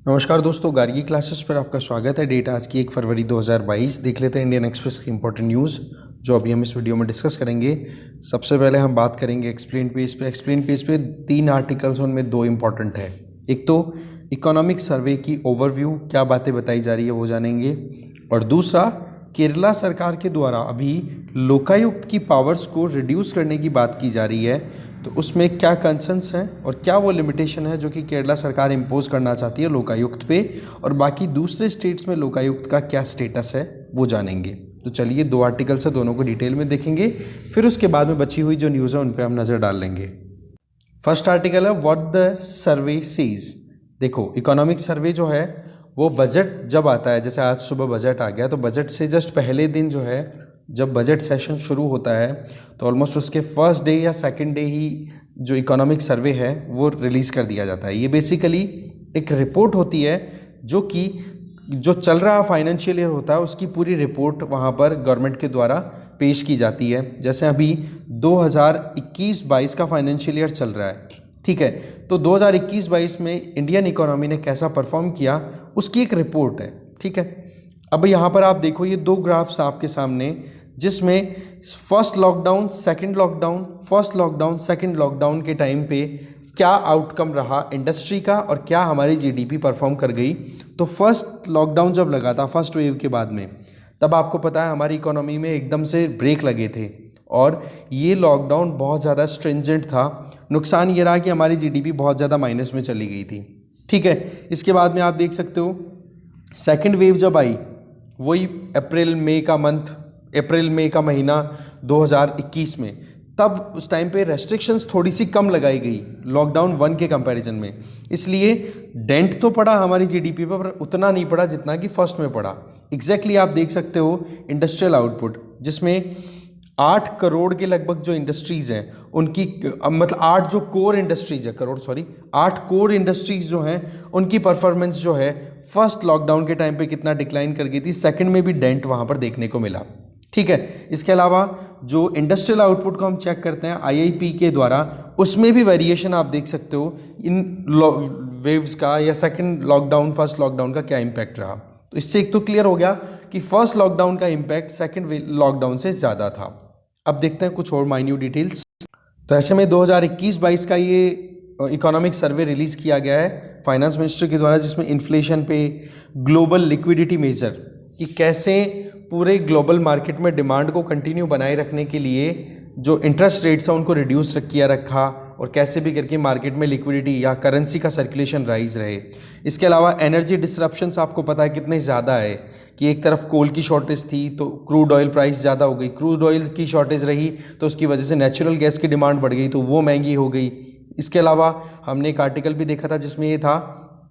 नमस्कार दोस्तों, गार्गी क्लासेस पर आपका स्वागत है। डेट आज की 1 फरवरी 2022। देख लेते हैं इंडियन एक्सप्रेस की इंपॉर्टेंट न्यूज़ जो अभी हम इस वीडियो में डिस्कस करेंगे। सबसे पहले हम बात करेंगे एक्सप्लेन पेज पे। एक्सप्लेन पेज पे 3 आर्टिकल्स, उनमें 2 इंपॉर्टेंट है। एक तो इकोनॉमिक सर्वे की ओवरव्यू, क्या बातें बताई जा रही है वो जानेंगे, और दूसरा केरला सरकार के द्वारा अभी लोकायुक्त की पावर्स को रिड्यूस करने की बात की जा रही है, तो उसमें क्या कंसर्न्स हैं और क्या वो लिमिटेशन है जो कि केरला सरकार इम्पोज करना चाहती है लोकायुक्त पे, और बाकी दूसरे स्टेट्स में लोकायुक्त का क्या स्टेटस है वो जानेंगे। तो चलिए 2 आर्टिकल्स है, दोनों को डिटेल में देखेंगे, फिर उसके बाद में बची हुई जो न्यूज़ है उन पर हम नज़र डाल लेंगे। फर्स्ट आर्टिकल है व्हाट द सर्वे सेज। देखो, इकोनॉमिक सर्वे जो है वो बजट जब आता है, जैसे आज सुबह बजट आ गया, तो बजट से जस्ट पहले दिन जो है, जब बजट सेशन शुरू होता है तो ऑलमोस्ट उसके फर्स्ट डे या सेकंड डे ही जो इकोनॉमिक सर्वे है वो रिलीज़ कर दिया जाता है। ये बेसिकली एक रिपोर्ट होती है जो कि जो चल रहा फाइनेंशियल ईयर होता है उसकी पूरी रिपोर्ट वहाँ पर गवर्नमेंट के द्वारा पेश की जाती है। जैसे अभी 2021-22 का फाइनेंशियल ईयर चल रहा है, ठीक है, तो 2021-22 में इंडियन इकोनॉमी ने कैसा परफॉर्म किया उसकी एक रिपोर्ट है, ठीक है। अब यहाँ पर आप देखो, ये 2 ग्राफ्स आपके सामने, जिसमें first lockdown, second lockdown, first lockdown, second lockdown के टाइम पे क्या आउटकम रहा इंडस्ट्री का और क्या हमारी जीडीपी परफॉर्म कर गई। तो फर्स्ट लॉकडाउन जब लगा था, फर्स्ट वेव के बाद में, तब आपको पता है हमारी इकोनॉमी में एकदम से ब्रेक लगे थे और ये लॉकडाउन बहुत ज़्यादा स्ट्रिंजेंट था। नुकसान ये रहा कि हमारी जीडीपी बहुत ज़्यादा माइनस में चली गई थी, ठीक है। इसके बाद में आप देख सकते हो सेकेंड वेव जब आई, वही अप्रैल मई का महीना 2021 में, तब उस टाइम पे रेस्ट्रिक्शंस थोड़ी सी कम लगाई गई लॉकडाउन 1 के कंपैरिजन में, इसलिए डेंट तो पड़ा हमारी जीडीपी पर उतना नहीं पड़ा जितना कि फर्स्ट में पड़ा। एग्जैक्टली आप देख सकते हो इंडस्ट्रियल आउटपुट, जिसमें 8 करोड़ के लगभग जो इंडस्ट्रीज़ हैं उनकी, मतलब 8 जो कोर इंडस्ट्रीज़ है, 8 कोर इंडस्ट्रीज़ जो हैं उनकी परफॉर्मेंस जो है फर्स्ट लॉकडाउन के टाइम पे कितना डिक्लाइन कर गई थी, सेकंड में भी डेंट वहाँ पर देखने को मिला, ठीक है। इसके अलावा जो इंडस्ट्रियल आउटपुट को हम चेक करते हैं आईआईपी के द्वारा, उसमें भी वेरिएशन आप देख सकते हो इन वेव्स का, या सेकंड लॉकडाउन फर्स्ट लॉकडाउन का क्या इम्पैक्ट रहा। तो इससे एक तो क्लियर हो गया कि फर्स्ट लॉकडाउन का इम्पैक्ट सेकंड लॉकडाउन से ज़्यादा था। अब देखते हैं कुछ और माइन्यूट डिटेल्स। तो ऐसे में 2021-22 का ये इकोनॉमिक सर्वे रिलीज़ किया गया है फाइनेंस मिनिस्ट्री के द्वारा, जिसमें इन्फ्लेशन पे, ग्लोबल लिक्विडिटी मेजर, कि कैसे पूरे ग्लोबल मार्केट में डिमांड को कंटिन्यू बनाए रखने के लिए जो इंटरेस्ट रेट्स हैं उनको रिड्यूस किया रखा, और कैसे भी करके मार्केट में लिक्विडिटी या करेंसी का सर्कुलेशन राइज रहे। इसके अलावा एनर्जी डिसरप्शंस आपको पता है कितने ज़्यादा है, कि एक तरफ कोल की शॉर्टेज थी तो क्रूड ऑयल प्राइस ज़्यादा हो गई, क्रूड ऑयल की शॉर्टेज रही तो उसकी वजह से नेचुरल गैस की डिमांड बढ़ गई तो वो महंगी हो गई। इसके अलावा हमने एक आर्टिकल भी देखा था जिसमें ये था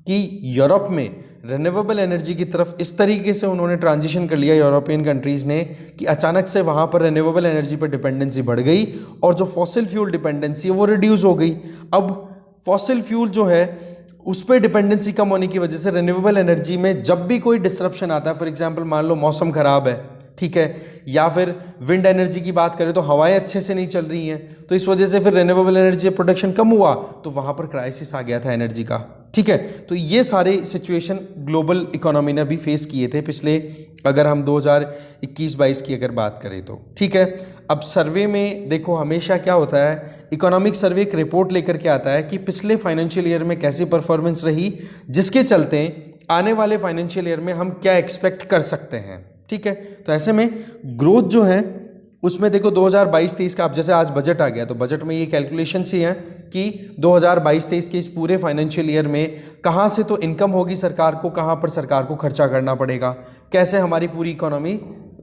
कि यूरोप में रिन्यूएबल एनर्जी की तरफ इस तरीके से उन्होंने ट्रांजिशन कर लिया यूरोपियन कंट्रीज़ ने, कि अचानक से वहाँ पर रिन्यूएबल एनर्जी पर डिपेंडेंसी बढ़ गई और जो फॉसिल फ्यूल डिपेंडेंसी है वो रिड्यूस हो गई। अब फॉसिल फ्यूल जो है उस पर डिपेंडेंसी कम होने की वजह से रिन्यूएबल एनर्जी में जब भी कोई डिसरप्शन आता है, फॉर एग्जांपल मान लो मौसम ख़राब है, ठीक है, या फिर विंड एनर्जी की बात करें तो हवाएं अच्छे से नहीं चल रही हैं, तो इस वजह से फिर रिन्यूएबल एनर्जी प्रोडक्शन कम हुआ तो वहाँ पर क्राइसिस आ गया था एनर्जी का, ठीक है। तो ये सारे सिचुएशन ग्लोबल इकोनॉमी ने भी फेस किए थे पिछले, अगर हम 2021-22 की अगर बात करें तो, ठीक है। अब सर्वे में देखो हमेशा क्या होता है, इकोनॉमिक सर्वे एक रिपोर्ट लेकर के आता है कि पिछले फाइनेंशियल ईयर में कैसी परफॉर्मेंस रही, जिसके चलते आने वाले फाइनेंशियल ईयर में हम क्या एक्सपेक्ट कर सकते हैं, ठीक है। तो ऐसे में ग्रोथ जो है उसमें देखो 2022-23 का, अब जैसे आज बजट आ गया तो बजट में ये कैलकुलेशंस ही हैं कि 2022-23 के इस पूरे फाइनेंशियल ईयर में कहाँ से तो इनकम होगी सरकार को, कहाँ पर सरकार को खर्चा करना पड़ेगा, कैसे हमारी पूरी इकोनॉमी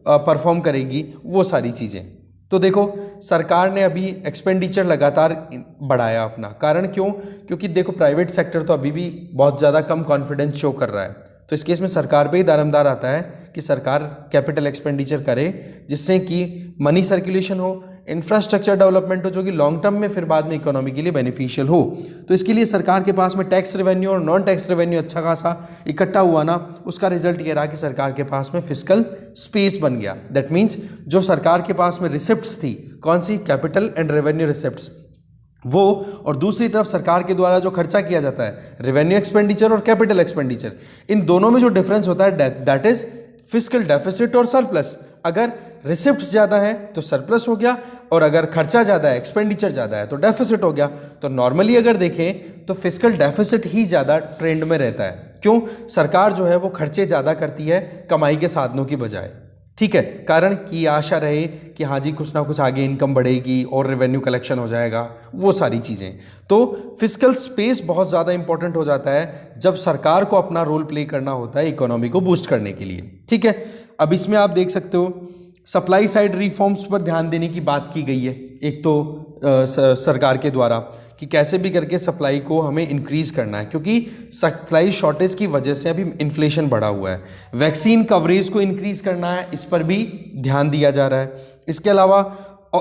परफॉर्म करेगी, वो सारी चीज़ें। तो देखो सरकार ने अभी एक्सपेंडिचर लगातार बढ़ाया अपना, कारण क्यों, क्योंकि देखो प्राइवेट सेक्टर तो अभी भी बहुत ज़्यादा कम कॉन्फिडेंस शो कर रहा है, तो इस केस में सरकार पे ही दारोमदार आता है कि सरकार कैपिटल एक्सपेंडिचर करे, जिससे कि मनी सर्कुलेशन हो, इंफ्रास्ट्रक्चर डेवलपमेंट हो, जो कि लॉन्ग टर्म में फिर बाद में इकोनॉमी के लिए बेनिफिशियल हो। तो इसके लिए सरकार के पास में टैक्स रेवेन्यू और नॉन टैक्स रेवेन्यू अच्छा खासा इकट्ठा हुआ ना, उसका रिजल्ट ये रहा कि सरकार के पास में फिस्कल स्पेस बन गया। दैट मीन्स जो सरकार के पास में रिसिप्ट्स थी, कौन सी, कैपिटल एंड रेवेन्यू रिसिप्ट्स, वो, और दूसरी तरफ सरकार के द्वारा जो खर्चा किया जाता है रेवेन्यू एक्सपेंडिचर और कैपिटल एक्सपेंडिचर, इन दोनों में जो डिफरेंस होता है दैट इज फिस्कल डेफिसिट और सरप्लस। अगर रिसिप्ट ज़्यादा है तो सरप्लस हो गया, और अगर खर्चा ज़्यादा है, एक्सपेंडिचर ज़्यादा है तो डेफिसिट हो गया। तो नॉर्मली अगर देखें तो फिस्कल डेफिसिट ही ज़्यादा ट्रेंड में रहता है। क्यों? सरकार जो है वो खर्चे ज़्यादा करती है कमाई के साधनों की बजाय। ठीक है, कारण की आशा रहे कि हाँ जी कुछ ना कुछ आगे इनकम बढ़ेगी और रेवेन्यू कलेक्शन हो जाएगा, वो सारी चीज़ें। तो फिस्कल स्पेस बहुत ज़्यादा इंपॉर्टेंट हो जाता है जब सरकार को अपना रोल प्ले करना होता है इकोनॉमी को बूस्ट करने के लिए। ठीक है, अब इसमें आप देख सकते हो सप्लाई साइड रिफॉर्म्स पर ध्यान देने की बात की गई है। एक तो सरकार के द्वारा कि कैसे भी करके सप्लाई को हमें इंक्रीज़ करना है, क्योंकि सप्लाई शॉर्टेज की वजह से अभी इन्फ्लेशन बढ़ा हुआ है। वैक्सीन कवरेज को इंक्रीज़ करना है, इस पर भी ध्यान दिया जा रहा है। इसके अलावा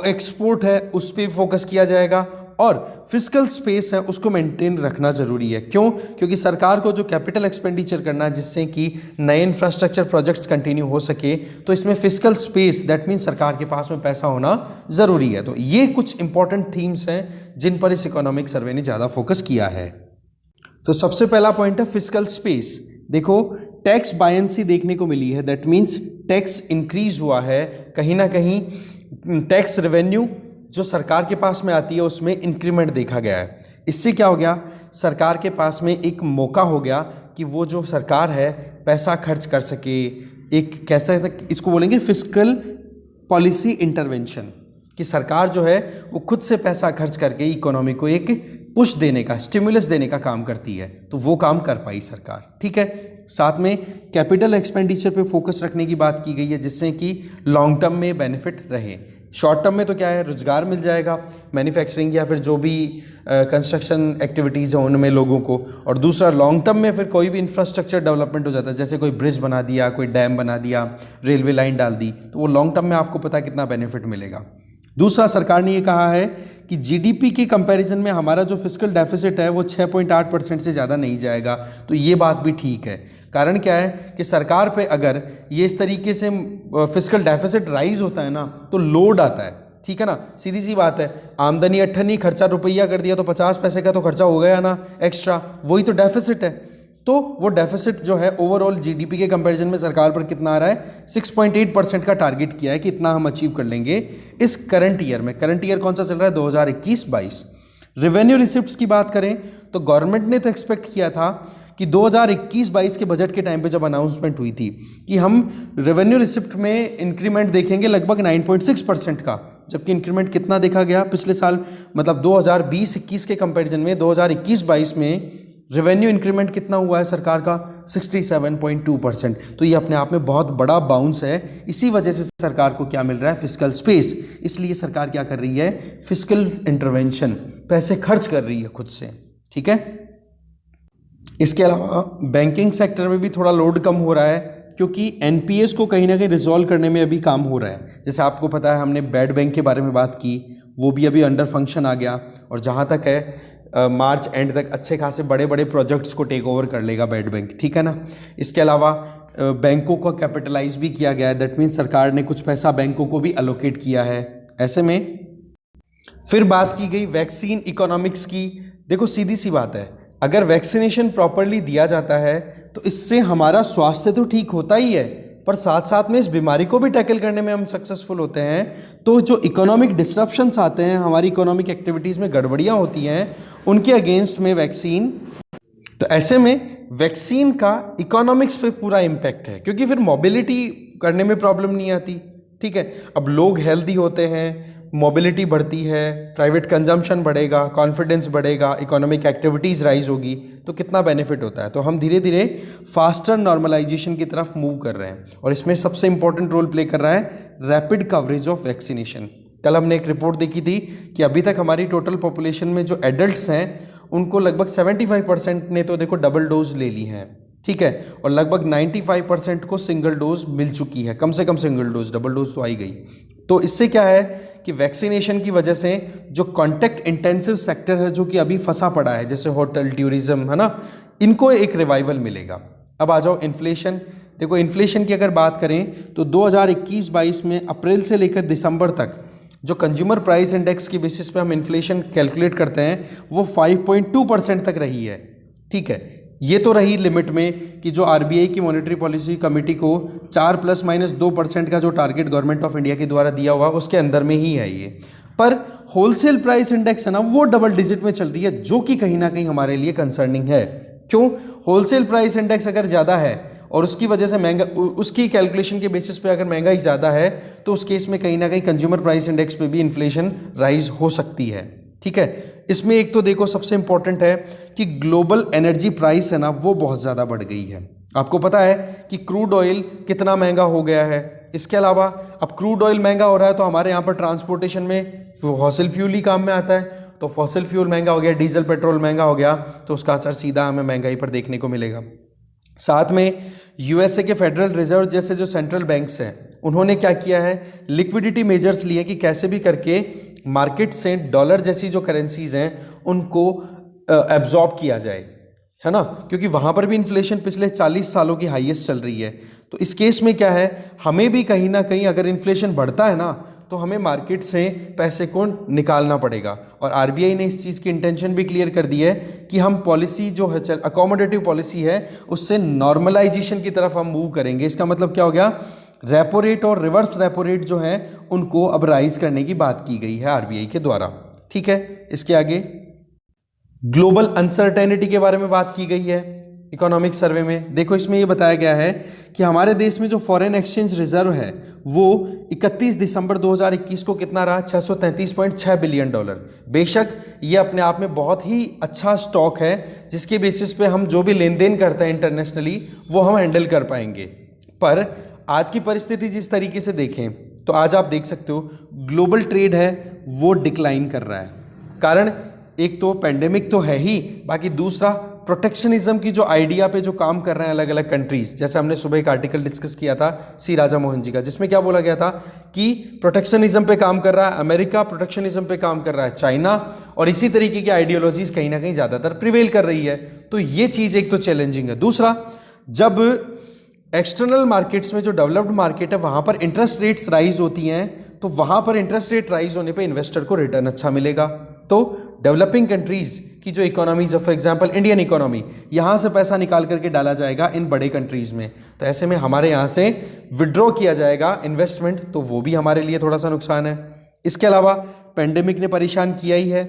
एक्सपोर्ट है उस पर फोकस किया जाएगा, और फिस्कल स्पेस है उसको मेंटेन रखना जरूरी है। क्यों? क्योंकि सरकार को जो कैपिटल एक्सपेंडिचर करना है जिससे कि नए इंफ्रास्ट्रक्चर प्रोजेक्ट्स कंटिन्यू हो सके, तो इसमें फिस्कल स्पेस दैट मीन्स सरकार के पास में पैसा होना ज़रूरी है। तो ये कुछ इंपॉर्टेंट थीम्स हैं जिन पर इस इकोनॉमिक सर्वे ने ज़्यादा फोकस किया है। तो सबसे पहला पॉइंट है फिस्कल स्पेस। देखो टैक्स बायंसी देखने को मिली है, दैट मीन्स टैक्स इंक्रीज हुआ है, कहीं ना कहीं टैक्स रेवेन्यू जो सरकार के पास में आती है उसमें इंक्रीमेंट देखा गया है। इससे क्या हो गया, सरकार के पास में एक मौका हो गया कि वो जो सरकार है पैसा खर्च कर सके। एक कैसा इसको बोलेंगे फिस्कल पॉलिसी इंटरवेंशन, कि सरकार जो है वो खुद से पैसा खर्च करके इकोनॉमी को एक पुश देने का, स्टिमुलस देने का काम करती है। तो वो काम कर पाई सरकार। ठीक है, साथ में कैपिटल एक्सपेंडिचर पे फोकस रखने की बात की गई है जिससे कि लॉन्ग टर्म में बेनिफिट रहे। शॉर्ट टर्म में तो क्या है, रोजगार मिल जाएगा मैन्युफैक्चरिंग या फिर जो भी कंस्ट्रक्शन एक्टिविटीज़ हैं उनमें लोगों को, और दूसरा लॉन्ग टर्म में फिर कोई भी इंफ्रास्ट्रक्चर डेवलपमेंट हो जाता है, जैसे कोई ब्रिज बना दिया, कोई डैम बना दिया, रेलवे लाइन डाल दी, तो वो लॉन्ग टर्म में आपको पता है कितना बेनिफिट मिलेगा। दूसरा, सरकार ने ये कहा है कि जीडीपी के कंपैरिजन में हमारा जो फिस्कल डेफिसिट है वो 6.8% से ज़्यादा नहीं जाएगा। तो ये बात भी ठीक है। कारण क्या है कि सरकार पे अगर ये इस तरीके से फिस्कल डेफिसिट राइज होता है ना तो लोड आता है। ठीक है ना, सीधी सी बात है, आमदनी 98, खर्चा रुपया कर दिया तो 50 पैसे का तो खर्चा हो गया ना एक्स्ट्रा, वही तो डेफिसिट है। तो वो डेफिसिट जो है ओवरऑल जीडीपी के कंपैरिजन में सरकार पर कितना आ रहा है, 6.8% का टारगेट किया है कि इतना हम अचीव कर लेंगे इस करंट ईयर में। करंट ईयर कौन सा चल रहा है, 2021-22। रेवेन्यू रिसिप्ट्स की बात करें तो गवर्नमेंट ने तो एक्सपेक्ट किया था कि 2021-22 के बजट के टाइम पे जब अनाउंसमेंट हुई थी कि हम रेवेन्यू रिसिप्ट में इंक्रीमेंट देखेंगे लगभग 9.6% का, जबकि इंक्रीमेंट कितना देखा गया पिछले साल, मतलब 2020-21 के कंपैरिजन में 2021-22 में रेवेन्यू इंक्रीमेंट कितना हुआ है सरकार का, 67.2%। तो ये अपने आप में बहुत बड़ा बाउंस है। इसी वजह से सरकार को क्या मिल रहा है, फिस्कल स्पेस। इसलिए सरकार क्या कर रही है, फिस्कल इंटरवेंशन, पैसे खर्च कर रही है खुद से। ठीक है, इसके अलावा बैंकिंग सेक्टर में भी थोड़ा लोड कम हो रहा है क्योंकि एनपीएस को कहीं ना कहीं रिजॉल्व करने में अभी काम हो रहा है। जैसे आपको पता है हमने बैड बैंक के बारे में बात की, वो भी अभी अंडर फंक्शन आ गया, और जहाँ तक है मार्च एंड तक अच्छे खासे बड़े बड़े प्रोजेक्ट्स को टेक ओवर कर लेगा बैड बैंक। ठीक है ना, इसके अलावा बैंकों को कैपिटलाइज भी किया गया है, दैट मीन्स सरकार ने कुछ पैसा बैंकों को भी एलोकेट किया है। ऐसे में फिर बात की गई वैक्सीन इकोनॉमिक्स की। देखो सीधी सी बात है, अगर वैक्सीनेशन प्रॉपरली दिया जाता है तो इससे हमारा स्वास्थ्य तो ठीक होता ही है, पर साथ साथ में इस बीमारी को भी टैकल करने में हम सक्सेसफुल होते हैं। तो जो इकोनॉमिक डिसरप्शंस आते हैं, हमारी इकोनॉमिक एक्टिविटीज़ में गड़बड़ियाँ होती हैं, उनके अगेंस्ट में वैक्सीन, तो ऐसे में वैक्सीन का इकोनॉमिक्स पे पूरा इम्पैक्ट है क्योंकि फिर मोबिलिटी करने में प्रॉब्लम नहीं आती। ठीक है, अब लोग हेल्दी होते हैं, मोबिलिटी बढ़ती है, प्राइवेट कंजम्पशन बढ़ेगा, कॉन्फिडेंस बढ़ेगा, इकोनॉमिक एक्टिविटीज़ राइज होगी, तो कितना बेनिफिट होता है। तो हम धीरे धीरे फास्टर नॉर्मलाइजेशन की तरफ मूव कर रहे हैं, और इसमें सबसे इंपॉर्टेंट रोल प्ले कर रहा है रैपिड कवरेज ऑफ वैक्सीनेशन। कल हमने एक रिपोर्ट देखी थी कि अभी तक हमारी टोटल पॉपुलेशन में जो एडल्ट्स हैं उनको लगभग 75% ने तो देखो डबल डोज ले ली हैं। ठीक है, और लगभग 95% को सिंगल डोज मिल चुकी है, कम से कम सिंगल डोज, डबल डोज तो आई गई। तो इससे क्या है कि वैक्सीनेशन की वजह से जो कॉन्टैक्ट इंटेंसिव सेक्टर है जो कि अभी फंसा पड़ा है, जैसे होटल, टूरिज्म, है ना, इनको एक रिवाइवल मिलेगा। अब आ जाओ इन्फ्लेशन। देखो इन्फ्लेशन की अगर बात करें तो 2021-22 में अप्रैल से लेकर दिसंबर तक जो कंज्यूमर प्राइस इंडेक्स के बेसिस पे हम इन्फ्लेशन कैलकुलेट करते हैं वो 5.2% तक रही है। ठीक है, ये तो रही लिमिट में कि जो आरबीआई की मॉनेटरी पॉलिसी कमेटी को 4 ± 2% का जो टारगेट गवर्नमेंट ऑफ इंडिया के द्वारा दिया हुआ उसके अंदर में ही है ये। पर होलसेल प्राइस इंडेक्स है ना, वो डबल डिजिट में चल रही है, जो कि कहीं ना कहीं हमारे लिए कंसर्निंग है। क्यों? होलसेल प्राइस इंडेक्स अगर ज़्यादा है और उसकी वजह से महंगा, उसकी कैलकुलेशन के बेसिस पे अगर महंगाई ज़्यादा है तो उस केस में कहीं ना कहीं कंज्यूमर प्राइस इंडेक्स पे भी इन्फ्लेशन राइज हो सकती है। ठीक है, इसमें एक तो देखो सबसे इंपॉर्टेंट है कि ग्लोबल एनर्जी प्राइस है ना, वो बहुत ज़्यादा बढ़ गई है। आपको पता है कि क्रूड ऑयल कितना महंगा हो गया है। इसके अलावा अब क्रूड ऑयल महंगा हो रहा है तो हमारे यहाँ पर ट्रांसपोर्टेशन में फॉसिल फ्यूल ही काम में आता है, तो फॉसिल फ्यूल महंगा हो गया, डीजल पेट्रोल महंगा हो गया, तो उसका असर सीधा हमें महंगाई पर देखने को मिलेगा। साथ में यूएसए के फेडरल रिजर्व जैसे जो सेंट्रल बैंक्स हैं, उन्होंने क्या किया है, लिक्विडिटी मेजर्स लिए कि कैसे भी करके मार्केट से डॉलर जैसी जो करेंसीज हैं उनको एब्जॉर्ब किया जाए, है ना, क्योंकि वहाँ पर भी इन्फ्लेशन पिछले 40 सालों की हाईएस्ट चल रही है। तो इस केस में क्या है, हमें भी कहीं ना कहीं अगर इन्फ्लेशन बढ़ता है ना तो हमें मार्केट से पैसे को निकालना पड़ेगा। और आरबीआई ने इस चीज़ की इंटेंशन भी क्लियर कर दी है कि हम पॉलिसी जो है अकोमोडेटिव पॉलिसी है उससे नॉर्मलाइजेशन की तरफ हम मूव करेंगे। इसका मतलब क्या हो गया, रेपो रेट और रिवर्स रेपो रेट जो है उनको अब राइज करने की बात की गई है आरबीआई के द्वारा। ठीक है, इसके आगे ग्लोबल अनसर्टेनिटी के बारे में बात की गई है इकोनॉमिक सर्वे में। देखो इसमें ये बताया गया है कि हमारे देश में जो फॉरेन एक्सचेंज रिजर्व है वो 31 दिसंबर 2021 को कितना रहा, $633.6 बिलियन। बेशक ये अपने आप में बहुत ही अच्छा स्टॉक है जिसके बेसिस पे हम जो भी लेन देन करते हैं इंटरनेशनली वो हम हैंडल कर पाएंगे। पर आज की परिस्थिति जिस तरीके से देखें तो आज आप देख सकते हो ग्लोबल ट्रेड है वो डिक्लाइन कर रहा है। कारण एक तो पेंडेमिक तो है ही, बाकी दूसरा प्रोटेक्शनिज्म की जो आइडिया पे जो काम कर रहे हैं अलग अलग कंट्रीज। जैसे हमने सुबह एक आर्टिकल डिस्कस किया था सी राजा मोहन जी का, जिसमें क्या बोला गया था कि प्रोटेक्शनिज्म पे काम कर रहा है अमेरिका, प्रोटेक्शनिज्म पे काम कर रहा है चाइना, और इसी तरीके की आइडियोलॉजीज कहीं ना कहीं ज़्यादातर प्रिवेल कर रही है। तो ये चीज़ एक तो चैलेंजिंग है। दूसरा, जब एक्सटर्नल मार्केट्स में जो डेवलप्ड मार्केट है वहाँ पर इंटरेस्ट रेट्स राइज होती हैं तो वहाँ पर इंटरेस्ट रेट राइज होने पे इन्वेस्टर को रिटर्न अच्छा मिलेगा। तो डेवलपिंग कंट्रीज की जो इकोनॉमीज है, फॉर एग्जांपल इंडियन इकोनॉमी, यहाँ से पैसा निकाल करके डाला जाएगा इन बड़े कंट्रीज में, तो ऐसे में हमारे यहाँ से विड्रॉ किया जाएगा इन्वेस्टमेंट, तो वो भी हमारे लिए थोड़ा सा नुकसान है। इसके अलावा पेंडेमिक ने परेशान किया ही है।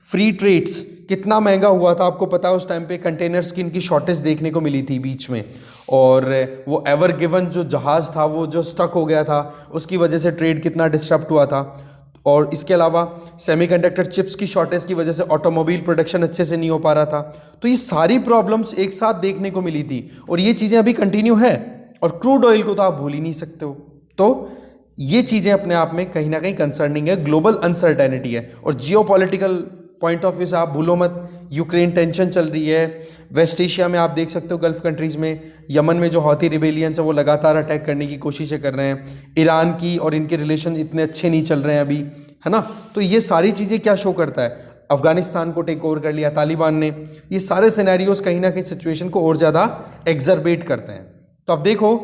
फ्री ट्रेड्स कितना महंगा हुआ था आपको पता है, उस टाइम पे कंटेनर्स की इनकी शॉर्टेज देखने को मिली थी बीच में, और वो एवर गिवन जो जहाज़ था वो जो स्टक हो गया था उसकी वजह से ट्रेड कितना डिस्टर्ब हुआ था। और इसके अलावा सेमीकंडक्टर चिप्स की शॉर्टेज की वजह से ऑटोमोबाइल प्रोडक्शन अच्छे से नहीं हो पा रहा था। तो ये सारी प्रॉब्लम्स एक साथ देखने को मिली थी और ये चीज़ें अभी कंटिन्यू है, और क्रूड ऑयल को तो आप भूल ही नहीं सकते हो। तो ये चीज़ें अपने आप में कहीं ना कहीं कंसर्निंग है, ग्लोबल अनसर्टेनिटी है। और जियोपॉलिटिकल पॉइंट ऑफ व्यू से आप भूलो मत, यूक्रेन टेंशन चल रही है, वेस्ट एशिया में आप देख सकते हो गल्फ कंट्रीज़ में, यमन में जो हौती रिबेलियंस है वो लगातार अटैक करने की कोशिशें कर रहे हैं, ईरान की और इनके रिलेशन इतने अच्छे नहीं चल रहे हैं अभी, है ना। तो ये सारी चीज़ें क्या शो करता है, अफगानिस्तान को टेक ओवर कर लिया तालिबान ने, ये सारे सिनेरियोज कहीं ना कहीं सिचुएशन को और ज़्यादा एग्जर्बेट करते हैं। तो अब देखो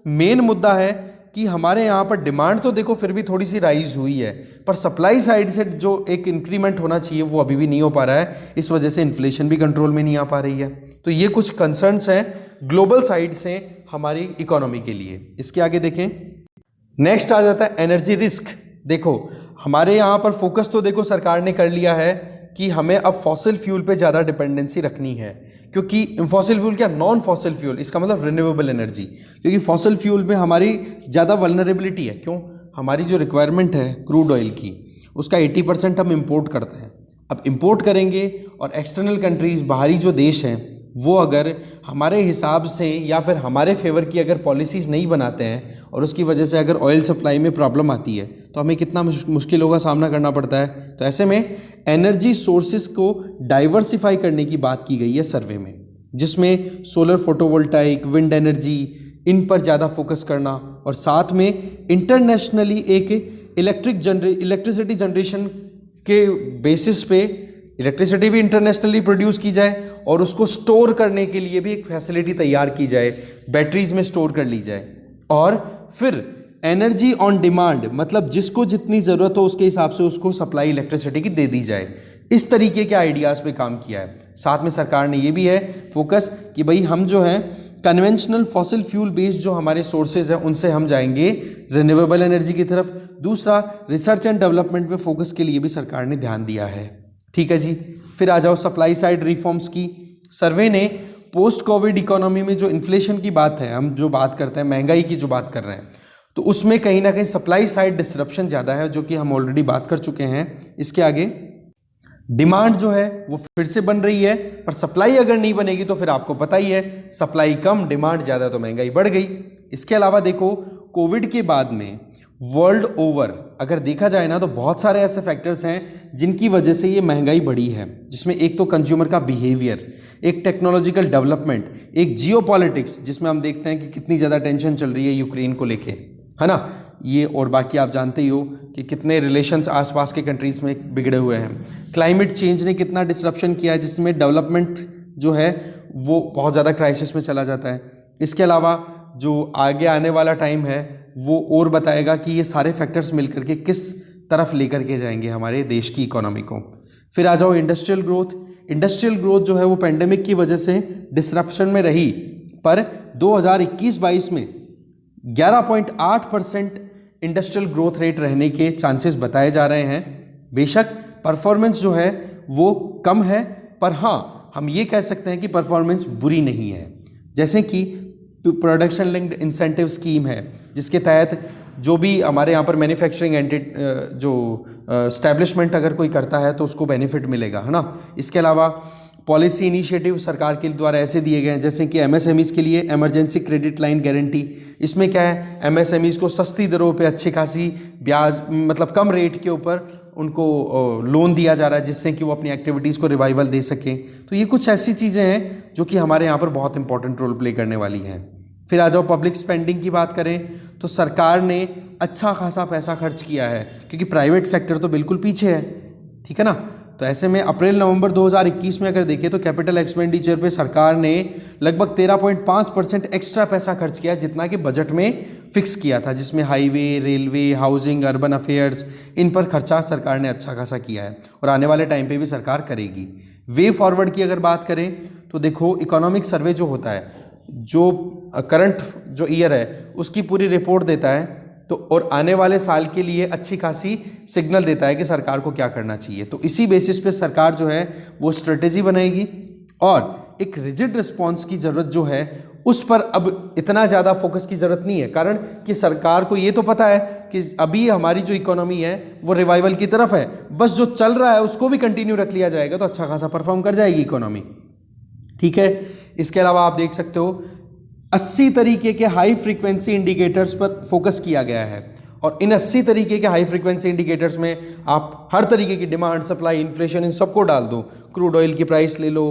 मेन मुद्दा है कि हमारे यहाँ पर डिमांड तो देखो फिर भी थोड़ी सी राइज हुई है, पर सप्लाई साइड से जो एक इंक्रीमेंट होना चाहिए वो अभी भी नहीं हो पा रहा है। इस वजह से इन्फ्लेशन भी कंट्रोल में नहीं आ पा रही है। तो ये कुछ कंसर्न्स हैं ग्लोबल साइड से हमारी इकोनॉमी के लिए। इसके आगे देखें, नेक्स्ट आ जाता है एनर्जी रिस्क। देखो हमारे यहाँ पर फोकस तो देखो सरकार ने कर लिया है कि हमें अब फॉसिल फ्यूल पे ज़्यादा डिपेंडेंसी रखनी है, क्योंकि फॉसिल फ्यूल क्या, नॉन फॉसिल फ्यूल, इसका मतलब रिन्यूएबल एनर्जी, क्योंकि फॉसिल फ्यूल में हमारी ज़्यादा वल्नरेबिलिटी है। क्यों, हमारी जो रिक्वायरमेंट है क्रूड ऑयल की उसका 80% हम इंपोर्ट करते हैं। अब इंपोर्ट करेंगे और एक्सटर्नल कंट्रीज़, बाहरी जो देश हैं, वो अगर हमारे हिसाब से या फिर हमारे फेवर की अगर पॉलिसीज़ नहीं बनाते हैं और उसकी वजह से अगर ऑयल सप्लाई में प्रॉब्लम आती है तो हमें कितना मुश्किलों का सामना करना पड़ता है। तो ऐसे में एनर्जी सोर्सेज को डाइवर्सिफाई करने की बात की गई है सर्वे में, जिसमें सोलर फोटोवोल्टाइक, विंड एनर्जी, इन पर ज़्यादा फोकस करना, और साथ में इंटरनेशनली एक इलेक्ट्रिसिटी जनरेशन के बेसिस पे इलेक्ट्रिसिटी भी इंटरनेशनली प्रोड्यूस की जाए और उसको स्टोर करने के लिए भी एक फैसिलिटी तैयार की जाए, बैटरीज में स्टोर कर ली जाए, और फिर एनर्जी ऑन डिमांड, मतलब जिसको जितनी ज़रूरत हो उसके हिसाब से उसको सप्लाई इलेक्ट्रिसिटी की दे दी जाए, इस तरीके के आइडियाज़ पे काम किया है। साथ में सरकार ने ये भी है फोकस कि भाई हम जो है कन्वेंशनल फॉसिल फ्यूल बेस्ड जो हमारे सोर्सेज हैं उनसे हम जाएंगे रिन्यूएबल एनर्जी की तरफ। दूसरा, रिसर्च एंड डेवलपमेंट में फोकस के लिए भी सरकार ने ध्यान दिया है। ठीक है जी। फिर आ जाओ सप्लाई साइड रिफॉर्म्स की। सर्वे ने पोस्ट कोविड इकोनॉमी में जो इन्फ्लेशन की बात है, हम जो बात करते हैं महंगाई की जो बात कर रहे हैं, तो उसमें कहीं ना कहीं सप्लाई साइड डिसरप्शन ज़्यादा है, जो कि हम ऑलरेडी बात कर चुके हैं। इसके आगे डिमांड जो है वो फिर से बन रही है, पर सप्लाई अगर नहीं बनेगी तो फिर आपको पता ही है, सप्लाई कम डिमांड ज़्यादा तो महंगाई बढ़ गई। इसके अलावा देखो कोविड के बाद में वर्ल्ड ओवर अगर देखा जाए ना तो बहुत सारे ऐसे फैक्टर्स हैं जिनकी वजह से ये महंगाई बढ़ी है, जिसमें एक तो कंज्यूमर का बिहेवियर, एक टेक्नोलॉजिकल डेवलपमेंट, एक जियोपॉलिटिक्स जिसमें हम देखते हैं कि कितनी ज़्यादा टेंशन चल रही है यूक्रेन को लेके, है ना ये, और बाकी आप जानते ही हो कि कितने रिलेशंस आसपास के कंट्रीज़ में बिगड़े हुए हैं। क्लाइमेट चेंज ने कितना डिसरप्शन किया है, जिसमें डेवलपमेंट जो है वो बहुत ज़्यादा क्राइसिस में चला जाता है। इसके अलावा जो आगे आने वाला टाइम है वो और बताएगा कि ये सारे फैक्टर्स मिलकर के किस तरफ लेकर के जाएंगे हमारे देश की इकोनॉमी को। फिर आ जाओ इंडस्ट्रियल ग्रोथ। इंडस्ट्रियल ग्रोथ जो है वो पेंडेमिक की वजह से डिसरप्शन में रही, पर 2021-22 में 11.8% इंडस्ट्रियल ग्रोथ रेट रहने के चांसेस बताए जा रहे हैं। बेशक परफॉर्मेंस जो है वो कम है, पर हाँ हम ये कह सकते हैं कि परफॉर्मेंस बुरी नहीं है। जैसे कि प्रोडक्शन लिंक्ड इंसेंटिव स्कीम है, जिसके तहत जो भी हमारे यहाँ पर मैन्युफैक्चरिंग जो स्टैब्लिशमेंट अगर कोई करता है तो उसको बेनिफिट मिलेगा, है ना। इसके अलावा पॉलिसी इनिशिएटिव सरकार के द्वारा ऐसे दिए गए हैं, जैसे कि एमएसएमईज़ के लिए इमरजेंसी क्रेडिट लाइन गारंटी। इसमें क्या है, एमएसएमईज़ को सस्ती दरों पे अच्छी खासी ब्याज, मतलब कम रेट के ऊपर उनको लोन दिया जा रहा है, जिससे कि वो अपनी एक्टिविटीज़ को रिवाइवल दे सकें। तो ये कुछ ऐसी चीज़ें हैं जो कि हमारे यहाँ पर बहुत इंपॉर्टेंट रोल प्ले करने वाली हैं। फिर आ जाओ पब्लिक स्पेंडिंग की बात करें तो सरकार ने अच्छा खासा पैसा खर्च किया है, क्योंकि प्राइवेट सेक्टर तो बिल्कुल पीछे है, ठीक है ना। तो ऐसे में अप्रैल-नवंबर 2021 में अगर देखें तो कैपिटल एक्सपेंडिचर पे सरकार ने लगभग 13.5% एक्स्ट्रा पैसा खर्च किया, जितना कि बजट में फिक्स किया था, जिसमें highway, railway, housing, urban affairs, इन पर खर्चा सरकार ने अच्छा खासा किया है और आने वाले टाइम पे भी सरकार करेगी। वे फॉरवर्ड की अगर बात करें तो देखो इकोनॉमिक सर्वे जो होता है, जो करंट जो ईयर है उसकी पूरी रिपोर्ट देता है, तो और आने वाले साल के लिए अच्छी खासी सिग्नल देता है कि सरकार को क्या करना चाहिए। तो इसी बेसिस पे सरकार जो है वो स्ट्रेटेजी बनाएगी, और एक रिजिड रिस्पॉन्स की ज़रूरत जो है उस पर अब इतना ज़्यादा फोकस की ज़रूरत नहीं है, कारण कि सरकार को ये तो पता है कि अभी हमारी जो इकोनॉमी है वो रिवाइवल की तरफ है, बस जो चल रहा है उसको भी कंटिन्यू रख लिया जाएगा तो अच्छा खासा परफॉर्म कर जाएगी इकोनॉमी, ठीक है। इसके अलावा आप देख सकते हो 80 तरीके के हाई फ्रीक्वेंसी इंडिकेटर्स पर फोकस किया गया है, और इन 80 तरीके के हाई फ्रीक्वेंसी इंडिकेटर्स में आप हर तरीके की डिमांड, सप्लाई, इन्फ्लेशन, इन सबको डाल दो। क्रूड ऑयल की प्राइस ले लो,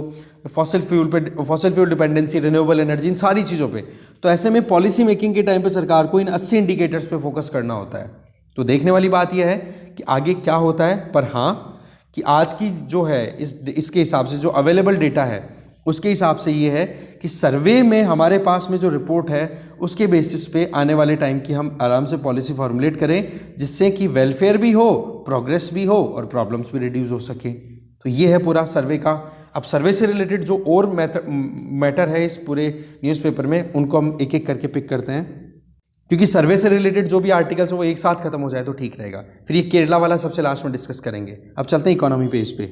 fossil fuel dependency, renewable energy, इन सारी चीज़ों पे। तो ऐसे में पॉलिसी मेकिंग के टाइम पे सरकार को इन 80 इंडिकेटर्स पे फोकस करना होता है। तो देखने वाली बात यह है कि आगे क्या होता है, पर हाँ कि आज की जो है इसके हिसाब से जो अवेलेबल डेटा है उसके हिसाब से ये है कि सर्वे में हमारे पास में जो रिपोर्ट है उसके बेसिस पे आने वाले टाइम की हम आराम से पॉलिसी फॉर्मुलेट करें, जिससे कि वेलफेयर भी हो, प्रोग्रेस भी हो और प्रॉब्लम्स भी रिड्यूस हो सके। तो ये है पूरा सर्वे का। अब सर्वे से रिलेटेड जो और मैटर है इस पूरे न्यूज़पेपर में, उनको हम एक एक करके पिक करते हैं, क्योंकि सर्वे से रिलेटेड जो भी आर्टिकल्स हो वो एक साथ खत्म हो जाए तो ठीक रहेगा। फिर ये केरला वाला सबसे लास्ट में डिस्कस करेंगे। अब चलते हैं इकोनॉमी पेज पे।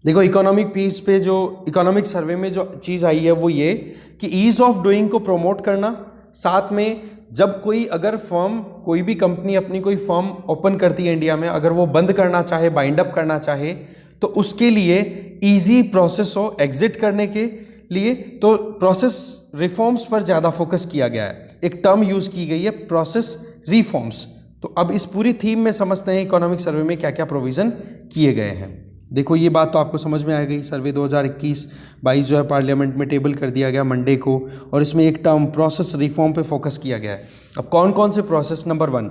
देखो इकोनॉमिक पेज पे जो इकोनॉमिक सर्वे में जो चीज़ आई है वो ये कि ईज़ ऑफ डूइंग को प्रमोट करना, साथ में जब कोई अगर फर्म, कोई भी कंपनी अपनी कोई फर्म ओपन करती है इंडिया में, अगर वो बंद करना चाहे, बाइंड अप करना चाहे, तो उसके लिए ईजी प्रोसेस हो एग्जिट करने के लिए, तो प्रोसेस रिफॉर्म्स पर ज़्यादा फोकस किया गया है। एक टर्म यूज़ की गई है प्रोसेस रिफॉर्म्स। तो अब इस पूरी थीम में समझते हैं इकोनॉमिक सर्वे में क्या क्या प्रोविज़न किए गए हैं। देखो ये बात तो आपको समझ में आ गई। सर्वे 2021-22 जो है पार्लियामेंट में टेबल कर दिया गया मंडे को, और इसमें एक टर्म प्रोसेस रिफॉर्म पे फोकस किया गया है। अब कौन कौन से process? Number 1,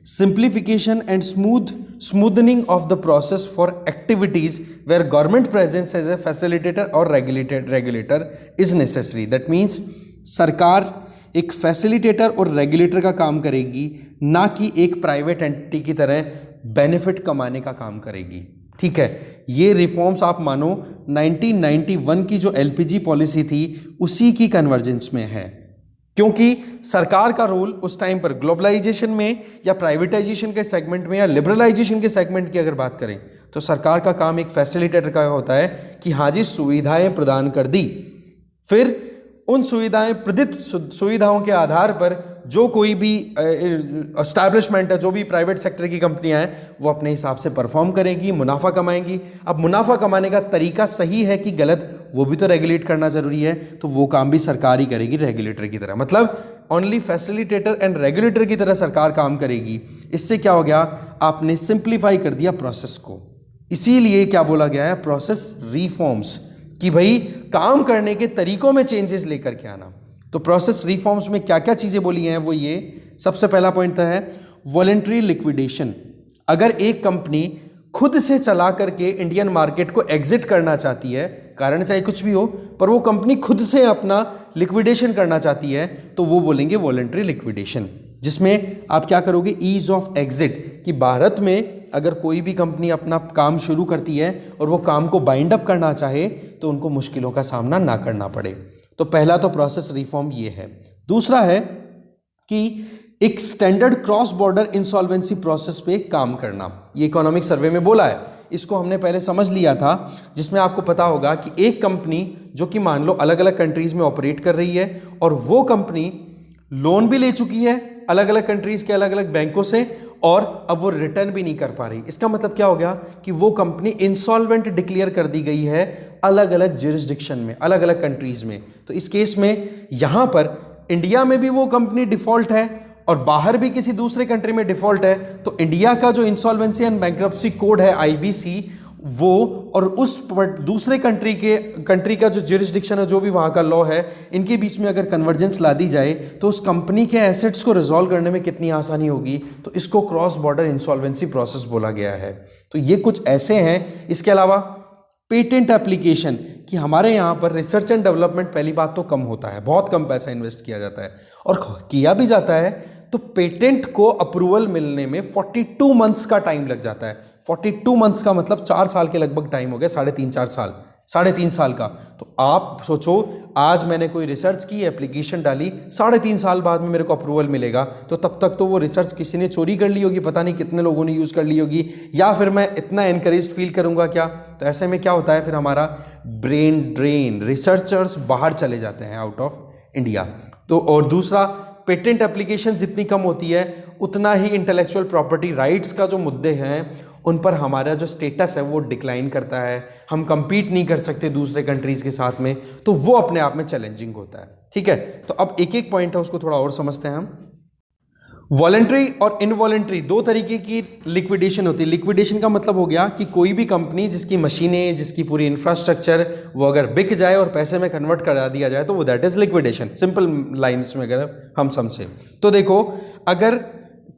simplification and smoothening of the process for activities where government presence as a facilitator और regulator is necessary. That means सरकार एक फैसिलिटेटर और रेगुलेटर का काम करेगी, ना कि एक प्राइवेट एंटिटी की तरह बेनिफिट कमाने का काम करेगी। ठीक है, ये रिफॉर्म्स आप मानो 1991 की जो एलपीजी पॉलिसी थी उसी की कन्वर्जेंस में है, क्योंकि सरकार का रोल उस टाइम पर ग्लोबलाइजेशन में या प्राइवेटाइजेशन के सेगमेंट में या लिबरलाइजेशन के सेगमेंट की अगर बात करें तो सरकार का काम एक फैसिलिटेटर का होता है कि हाँ जी सुविधाएं प्रदान कर दी, फिर उन सुविधाएं प्रदत्त सुविधाओं के आधार पर जो कोई भी एस्टैब्लिशमेंट है, जो भी प्राइवेट सेक्टर की कंपनियां हैं, वो अपने हिसाब से परफॉर्म करेगी, मुनाफा कमाएंगी। अब मुनाफा कमाने का तरीका सही है कि गलत, वो भी तो रेगुलेट करना जरूरी है, तो वो काम भी सरकार ही करेगी रेगुलेटर की तरह। मतलब ओनली फैसिलिटेटर एंड रेगुलेटर की तरह सरकार काम करेगी। इससे क्या हो गया, आपने सिंप्लीफाई कर दिया प्रोसेस को। इसीलिए क्या बोला गया है, प्रोसेस रिफॉर्म्स, कि भाई काम करने के तरीकों में चेंजेस लेकर के आना। तो प्रोसेस रिफॉर्म्स में क्या क्या चीजें बोली हैं वो ये, सबसे पहला पॉइंट है वॉलेंट्री लिक्विडेशन। अगर एक कंपनी खुद से चला करके इंडियन मार्केट को एग्जिट करना चाहती है, कारण चाहे कुछ भी हो, पर वो कंपनी खुद से अपना लिक्विडेशन करना चाहती है, तो वो बोलेंगे वॉलेंट्री लिक्विडेशन, जिसमें आप क्या करोगे, ईज ऑफ एग्जिट, कि भारत में अगर कोई भी कंपनी अपना काम शुरू करती है और वो काम को बाइंड अप करना चाहे तो उनको मुश्किलों का सामना ना करना पड़े। तो पहला तो प्रोसेस रिफॉर्म ये है। दूसरा है कि एक standard cross border insolvency process पे काम करना। ये इकोनॉमिक सर्वे में बोला है, इसको हमने पहले समझ लिया था, जिसमें आपको पता होगा कि एक कंपनी जो कि मान लो अलग अलग कंट्रीज में ऑपरेट कर रही है और वो कंपनी लोन भी ले चुकी है अलग अलग कंट्रीज के अलग अलग बैंकों से और अब वो रिटर्न भी नहीं कर पा रही। इसका मतलब क्या हो गया कि वो कंपनी इंसॉल्वेंट डिक्लेयर कर दी गई है अलग अलग ज्यूरिसडिक्शन में, अलग अलग कंट्रीज में। तो इस केस में यहां पर इंडिया में भी वो कंपनी डिफॉल्ट है और बाहर भी किसी दूसरे कंट्री में डिफॉल्ट है, तो इंडिया का जो इंसॉल्वेंसी एंड बैंक्रप्सी कोड है आईबीसी, वो और उस दूसरे कंट्री का जो ज्यूरिसडिक्शन है, जो भी वहां का लॉ है, इनके बीच में अगर कन्वर्जेंस ला दी जाए तो उस कंपनी के एसेट्स को रिजॉल्व करने में कितनी आसानी होगी। तो इसको क्रॉस बॉर्डर इंसॉल्वेंसी प्रोसेस बोला गया है। तो ये कुछ ऐसे हैं। इसके अलावा पेटेंट एप्लीकेशन, कि हमारे यहाँ पर रिसर्च एंड डेवलपमेंट पहली बात तो कम होता है, बहुत कम पैसा इन्वेस्ट किया जाता है, और किया भी जाता है तो पेटेंट को अप्रूवल मिलने में 42 मंथ्स का टाइम लग जाता है। 42 मंथ्स का मतलब 4 साल के लगभग टाइम हो गया, 3.5 साल का। तो आप सोचो, आज मैंने कोई रिसर्च की, एप्लीकेशन डाली, 3.5 साल बाद में मेरे को अप्रूवल मिलेगा, तो तब तक तो वो रिसर्च किसी ने चोरी कर ली होगी, पता नहीं कितने लोगों ने यूज़ कर ली होगी, या फिर मैं इतना एनकरेज फील करूंगा क्या। तो ऐसे में क्या होता है, फिर हमारा ब्रेन ड्रेन, रिसर्चर्स बाहर चले जाते हैं आउट ऑफ इंडिया। तो और दूसरा, पेटेंट एप्लीकेशन जितनी कम होती है उतना ही इंटेलेक्चुअल प्रॉपर्टी राइट्स का जो मुद्दे हैं उन पर हमारा जो स्टेटस है वो डिक्लाइन करता है, हम compete नहीं कर सकते दूसरे कंट्रीज के साथ में, तो वो अपने आप में चैलेंजिंग होता है। ठीक है, तो अब एक एक पॉइंट है उसको थोड़ा और समझते हैं हम। वॉलेंट्री और इनवॉलेंट्री दो तरीके की लिक्विडेशन होती है। लिक्विडेशन का मतलब हो गया कि कोई भी कंपनी जिसकी मशीनें, जिसकी पूरी इंफ्रास्ट्रक्चर, वो अगर बिक जाए और पैसे में कन्वर्ट करा दिया जाए तो वो that is liquidation. Simple lines में अगर हम समझे तो देखो, अगर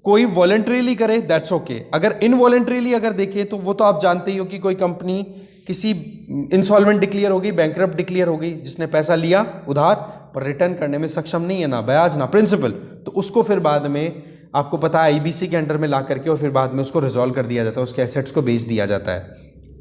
कोई वॉलेंट्रीली करे दैट्स ओके, अगर इनवॉलेंट्रीली अगर देखें तो वो तो आप जानते ही हो कि कोई कंपनी किसी इंसॉल्वेंट डिक्लेयर होगी, बैंकरप्ट डिक्लेयर होगी, जिसने पैसा लिया उधार पर रिटर्न करने में सक्षम नहीं है, ना ब्याज ना प्रिंसिपल, तो उसको फिर बाद में आपको पता है आईबीसी के अंडर में ला करके और फिर बाद में उसको रिजॉल्व कर दिया जाता है, उसके एसेट्स को बेच दिया जाता है।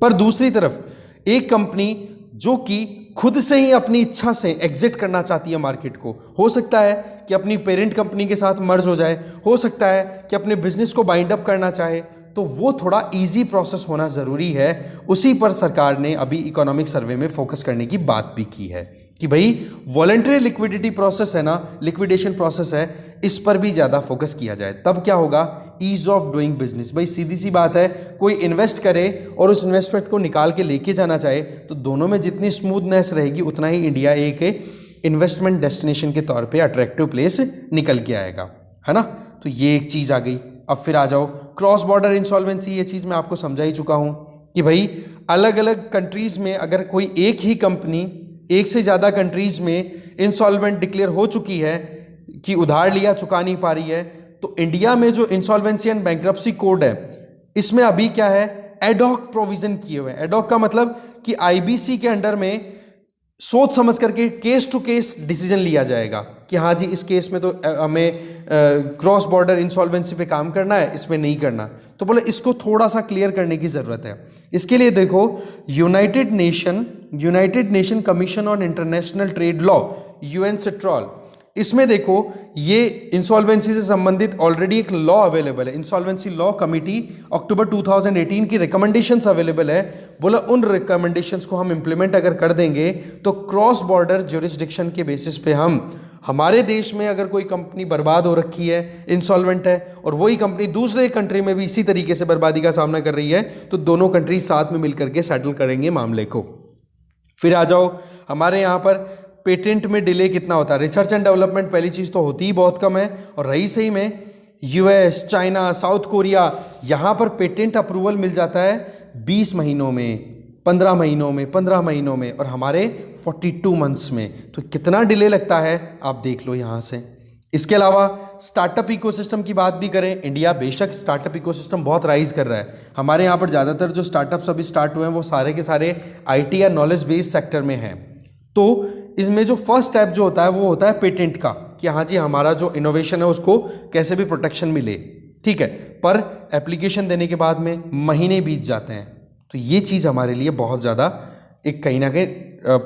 पर दूसरी तरफ एक कंपनी जो कि खुद से ही अपनी इच्छा से एग्जिट करना चाहती है मार्केट को, हो सकता है कि अपनी पेरेंट कंपनी के साथ मर्ज हो जाए, हो सकता है कि अपने बिजनेस को बाइंड अप करना चाहे, तो वो थोड़ा इजी प्रोसेस होना जरूरी है। उसी पर सरकार ने अभी इकोनॉमिक सर्वे में फोकस करने की बात भी की है कि भाई वॉलेंट्री लिक्विडिटी प्रोसेस है ना, लिक्विडेशन प्रोसेस है, इस पर भी ज्यादा फोकस किया जाए। तब क्या होगा, ईज ऑफ डूइंग बिजनेस। भाई सीधी सी बात है, कोई इन्वेस्ट करे और उस इन्वेस्टमेंट को निकाल के लेके जाना चाहे तो दोनों में जितनी स्मूथनेस रहेगी उतना ही इंडिया एक इन्वेस्टमेंट डेस्टिनेशन के तौर पे अट्रैक्टिव प्लेस निकल के आएगा, है ना। तो ये एक चीज आ गई। अब फिर आ जाओ क्रॉस बॉर्डर इंसॉल्वेंसी। ये चीज मैं आपको समझा ही चुका हूं कि भाई अलग अलग कंट्रीज में अगर कोई एक ही कंपनी एक से ज्यादा कंट्रीज में इंसॉल्वेंट डिक्लेयर हो चुकी है कि उधार लिया चुका नहीं पा रही है, तो इंडिया में जो इंसॉल्वेंसी एंड बैंक्रप्सी कोड है इसमें अभी क्या है, एडॉक प्रोविजन किए हुए हैं। एडॉक का मतलब कि आईबीसी के अंडर में सोच समझ करके केस टू केस डिसीजन लिया जाएगा कि हाँ जी इस केस में तो हमें क्रॉस बॉर्डर इंसॉल्वेंसी पे काम करना है, इसमें नहीं करना। तो बोले इसको थोड़ा सा क्लियर करने की ज़रूरत है। इसके लिए देखो United Nation Commission on International Trade Law, UNCITRAL, इसमें देखो ये इंसॉल्वेंसी से संबंधित ऑलरेडी एक लॉ अवेलेबल है, इंसॉल्वेंसी लॉ कमिटी अक्टूबर 2018 की रिकमेंडेशंस अवेलेबल है। बोला उन रिकमेंडेशंस को हम इंप्लीमेंट अगर कर देंगे तो क्रॉस बॉर्डर ज्यूरिसडिक्शन के बेसिस पे हम हमारे देश में अगर कोई कंपनी बर्बाद हो रखी है, इंसॉल्वेंट है, और वही कंपनी दूसरे कंट्री में भी इसी तरीके से बर्बादी का सामना कर रही है, तो दोनों कंट्री साथ में मिलकर के सेटल करेंगे मामले को। फिर आ जाओ हमारे यहाँ पर पेटेंट में डिले कितना होता है। रिसर्च एंड डेवलपमेंट पहली चीज़ तो होती ही बहुत कम है, और रही सही में यूएस, चाइना, साउथ कोरिया, यहाँ पर पेटेंट अप्रूवल मिल जाता है 20 महीनों में, 15 महीनों में, 15 महीनों में, और हमारे 42 मंथ्स में। तो कितना डिले लगता है आप देख लो यहाँ से। इसके अलावा स्टार्टअप इकोसिस्टम की बात भी करें, इंडिया बेशक स्टार्टअप इकोसिस्टम बहुत राइज कर रहा है। हमारे यहाँ पर ज़्यादातर जो स्टार्टअप्स अभी स्टार्ट हुए हैं वो सारे के सारे आईटी या नॉलेज बेस्ड सेक्टर में हैं। तो इसमें जो फर्स्ट स्टेप जो होता है वो होता है पेटेंट का, कि हाँ जी हमारा जो इनोवेशन है उसको कैसे भी प्रोटेक्शन मिले, ठीक है। पर एप्लीकेशन देने के बाद में महीने बीत जाते हैं, तो ये चीज़ हमारे लिए बहुत ज़्यादा एक कहीं ना कहीं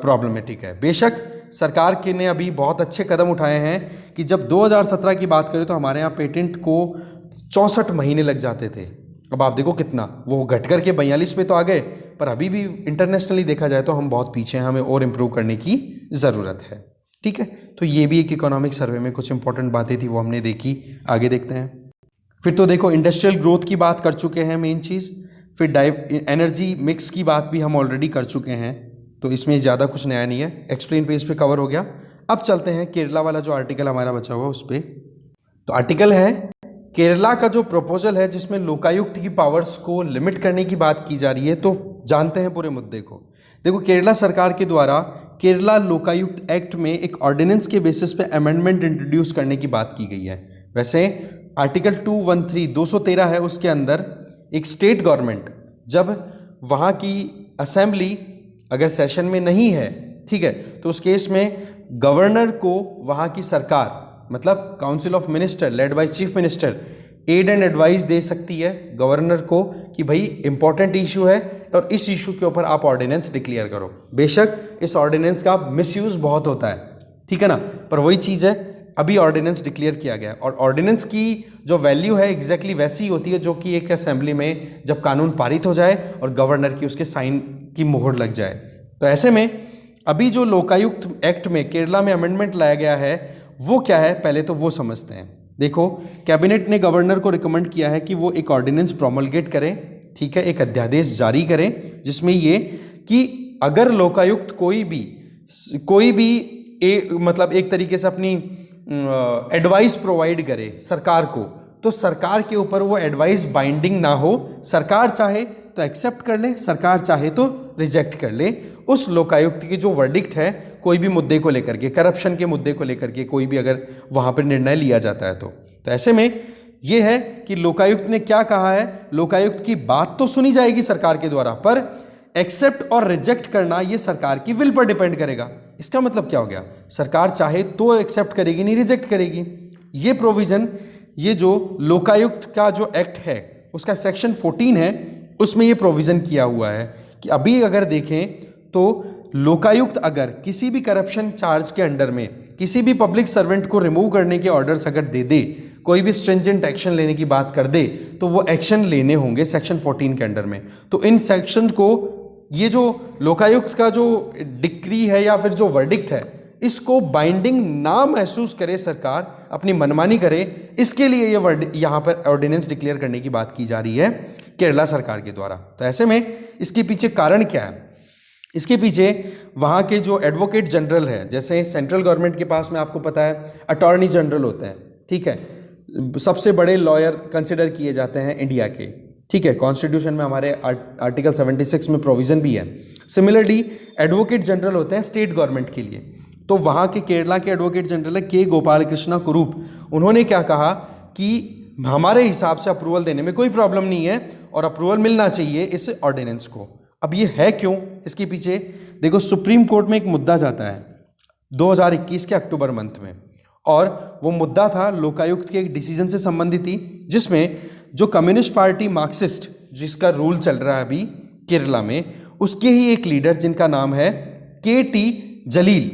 प्रॉब्लमेटिक है। बेशक सरकार के ने अभी बहुत अच्छे कदम उठाए हैं कि जब 2017 की बात करें तो हमारे यहाँ पेटेंट को 64 महीने लग जाते थे। अब आप देखो कितना वो घट कर के 42 पे तो आ गए, पर अभी भी इंटरनेशनली देखा जाए तो हम बहुत पीछे हैं, हमें और इम्प्रूव करने की ज़रूरत है, ठीक है। तो ये भी एक इकोनॉमिक सर्वे में कुछ इंपॉर्टेंट बातें थी, वो हमने देखी। आगे देखते हैं। फिर तो देखो इंडस्ट्रियल ग्रोथ की बात कर चुके हैं मेन चीज़। फिर एनर्जी मिक्स की बात भी हम ऑलरेडी कर चुके हैं, तो इसमें ज़्यादा कुछ नया नहीं है, एक्सप्लेन पेज पे कवर हो गया। अब चलते हैं केरला वाला जो आर्टिकल हमारा बचा हुआ उस पर। तो आर्टिकल है केरला का जो प्रपोजल है जिसमें लोकायुक्त की पावर्स को लिमिट करने की बात की जा रही है। तो जानते हैं पूरे मुद्दे को। देखो केरला सरकार के द्वारा केरला लोकायुक्त एक्ट में एक ऑर्डिनेंस के बेसिस पे अमेंडमेंट इंट्रोड्यूस करने की बात की गई है। वैसे आर्टिकल 213 है, उसके अंदर एक स्टेट गवर्नमेंट जब वहाँ की असेंबली अगर सेशन में नहीं है, ठीक है, तो उस केस में गवर्नर को वहाँ की सरकार मतलब council of minister led by chief minister aid and advice दे सकती है गवर्नर को कि भाई इंपॉर्टेंट इशू है और इस इशू के ऊपर आप ऑर्डिनेंस डिक्लेयर करो। बेशक इस ऑर्डिनेंस का मिसयूज बहुत होता है, ठीक है ना, पर वही चीज़ है, अभी ऑर्डिनेंस डिक्लेयर किया गया और ऑर्डिनेंस की जो वैल्यू है एग्जैक्टली वैसी होती है जो कि एक असेंबली में जब कानून पारित हो जाए और गवर्नर की उसके साइन की मोहर लग जाए। तो ऐसे में अभी जो लोकायुक्त एक्ट में केरला में अमेंडमेंट लाया गया है वो क्या है, पहले तो वो समझते हैं। देखो कैबिनेट ने गवर्नर को रिकमेंड किया है कि वो एक ऑर्डिनेंस प्रोमलगेट करें, ठीक है, एक अध्यादेश जारी करें जिसमें ये कि अगर लोकायुक्त कोई भी मतलब एक तरीके से अपनी एडवाइस प्रोवाइड करे सरकार को, तो सरकार के ऊपर वो एडवाइस बाइंडिंग ना हो। सरकार चाहे तो एक्सेप्ट कर ले, सरकार चाहे तो रिजेक्ट कर ले उस लोकायुक्त की जो वर्डिक्ट है कोई भी मुद्दे को लेकर के, करप्शन के मुद्दे को लेकर के कोई भी अगर वहाँ पर निर्णय लिया जाता है तो ऐसे में ये है कि लोकायुक्त ने क्या कहा है, लोकायुक्त की बात तो सुनी जाएगी सरकार के द्वारा, पर एक्सेप्ट और रिजेक्ट करना ये सरकार की विल पर डिपेंड करेगा। इसका मतलब क्या हो गया, सरकार चाहे तो एक्सेप्ट करेगी, नहीं रिजेक्ट करेगी। ये प्रोविजन, ये जो लोकायुक्त का जो एक्ट है उसका सेक्शन 14 है, उसमें ये प्रोविजन किया हुआ है कि अभी अगर देखें तो लोकायुक्त अगर किसी भी करप्शन चार्ज के अंडर में किसी भी पब्लिक सर्वेंट को रिमूव करने के ऑर्डर्स अगर दे, कोई भी स्ट्रिंजेंट एक्शन लेने की बात कर दे, तो वो एक्शन लेने होंगे सेक्शन 14 के अंडर में। तो इन सेक्शन को, ये जो लोकायुक्त का जो डिक्री है या फिर जो वर्डिक्ट है, इसको बाइंडिंग ना महसूस करे सरकार, अपनी मनमानी करे, इसके लिए ये यहाँ पर ऑर्डिनेंस डिक्लेयर करने की बात की जा रही है केरला सरकार के द्वारा। तो ऐसे में इसके पीछे कारण क्या है, इसके पीछे वहाँ के जो एडवोकेट जनरल है, जैसे सेंट्रल गवर्नमेंट के पास में आपको पता है अटॉर्नी जनरल होते हैं, ठीक है, सबसे बड़े लॉयर कंसिडर किए जाते हैं इंडिया के, ठीक है, कॉन्स्टिट्यूशन में हमारे आर्टिकल 76 में प्रोविजन भी है। सिमिलरली एडवोकेट जनरल होते हैं स्टेट गवर्नमेंट के लिए। तो वहाँ के केरला के एडवोकेट जनरल है के गोपाल कृष्णा कुरूप, उन्होंने क्या कहा कि हमारे हिसाब से अप्रूवल देने में कोई प्रॉब्लम नहीं है और अप्रूवल मिलना चाहिए इस ऑर्डिनेंस को। अब ये है क्यों, इसके पीछे देखो सुप्रीम कोर्ट में एक मुद्दा जाता है 2021 के अक्टूबर मंथ में, और वो मुद्दा था लोकायुक्त के एक डिसीजन से संबंधित थी, जिसमें जो कम्युनिस्ट पार्टी मार्क्सिस्ट जिसका रूल चल रहा है अभी केरला में, उसके ही एक लीडर जिनका नाम है के.टी. जलील,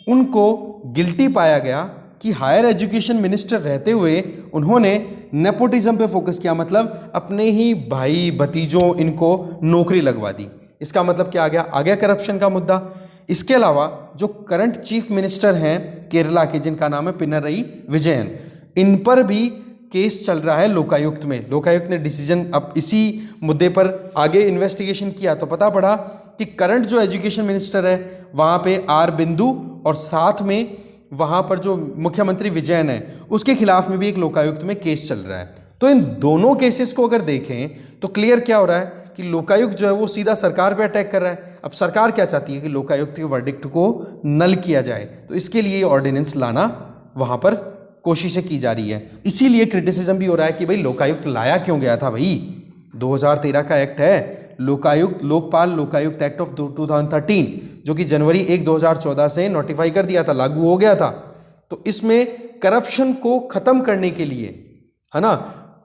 उनको गिल्टी पाया गया कि हायर एजुकेशन मिनिस्टर रहते हुए उन्होंने नेपोटिज्म पे फोकस किया, मतलब अपने ही भाई भतीजों इनको नौकरी लगवा दी। इसका मतलब क्या आ गया करप्शन का मुद्दा। इसके अलावा जो करंट चीफ मिनिस्टर हैं केरला के, जिनका नाम है पिनरई विजयन, इन पर भी केस चल रहा है लोकायुक्त में। लोकायुक्त ने डिसीजन अब इसी मुद्दे पर आगे इन्वेस्टिगेशन किया तो पता पड़ा कि करंट जो एजुकेशन मिनिस्टर है वहाँ पे आर बिंदु, और साथ में वहाँ पर जो मुख्यमंत्री विजयन है उसके खिलाफ में भी एक लोकायुक्त में केस चल रहा है। तो इन दोनों केसेस को अगर देखें तो क्लियर क्या हो रहा है कि लोकायुक्त जो है वो सीधा सरकार पे अटैक कर रहा है। अब सरकार क्या चाहती है कि लोकायुक्त के वर्डिक्ट को नल किया जाए, तो इसके लिए ऑर्डिनेंस लाना वहाँ पर कोशिशें की जा रही है। इसीलिए क्रिटिसिज्म भी हो रहा है कि भाई लोकायुक्त लाया क्यों गया था, भाई 2013 का एक्ट है लोकायुक्त, लोकपाल लोकायुक्त एक्ट ऑफ 2013, जो कि जनवरी 1 2014 से नोटिफाई कर दिया था, लागू हो गया था। तो इसमें करप्शन को खत्म करने के लिए, है ना,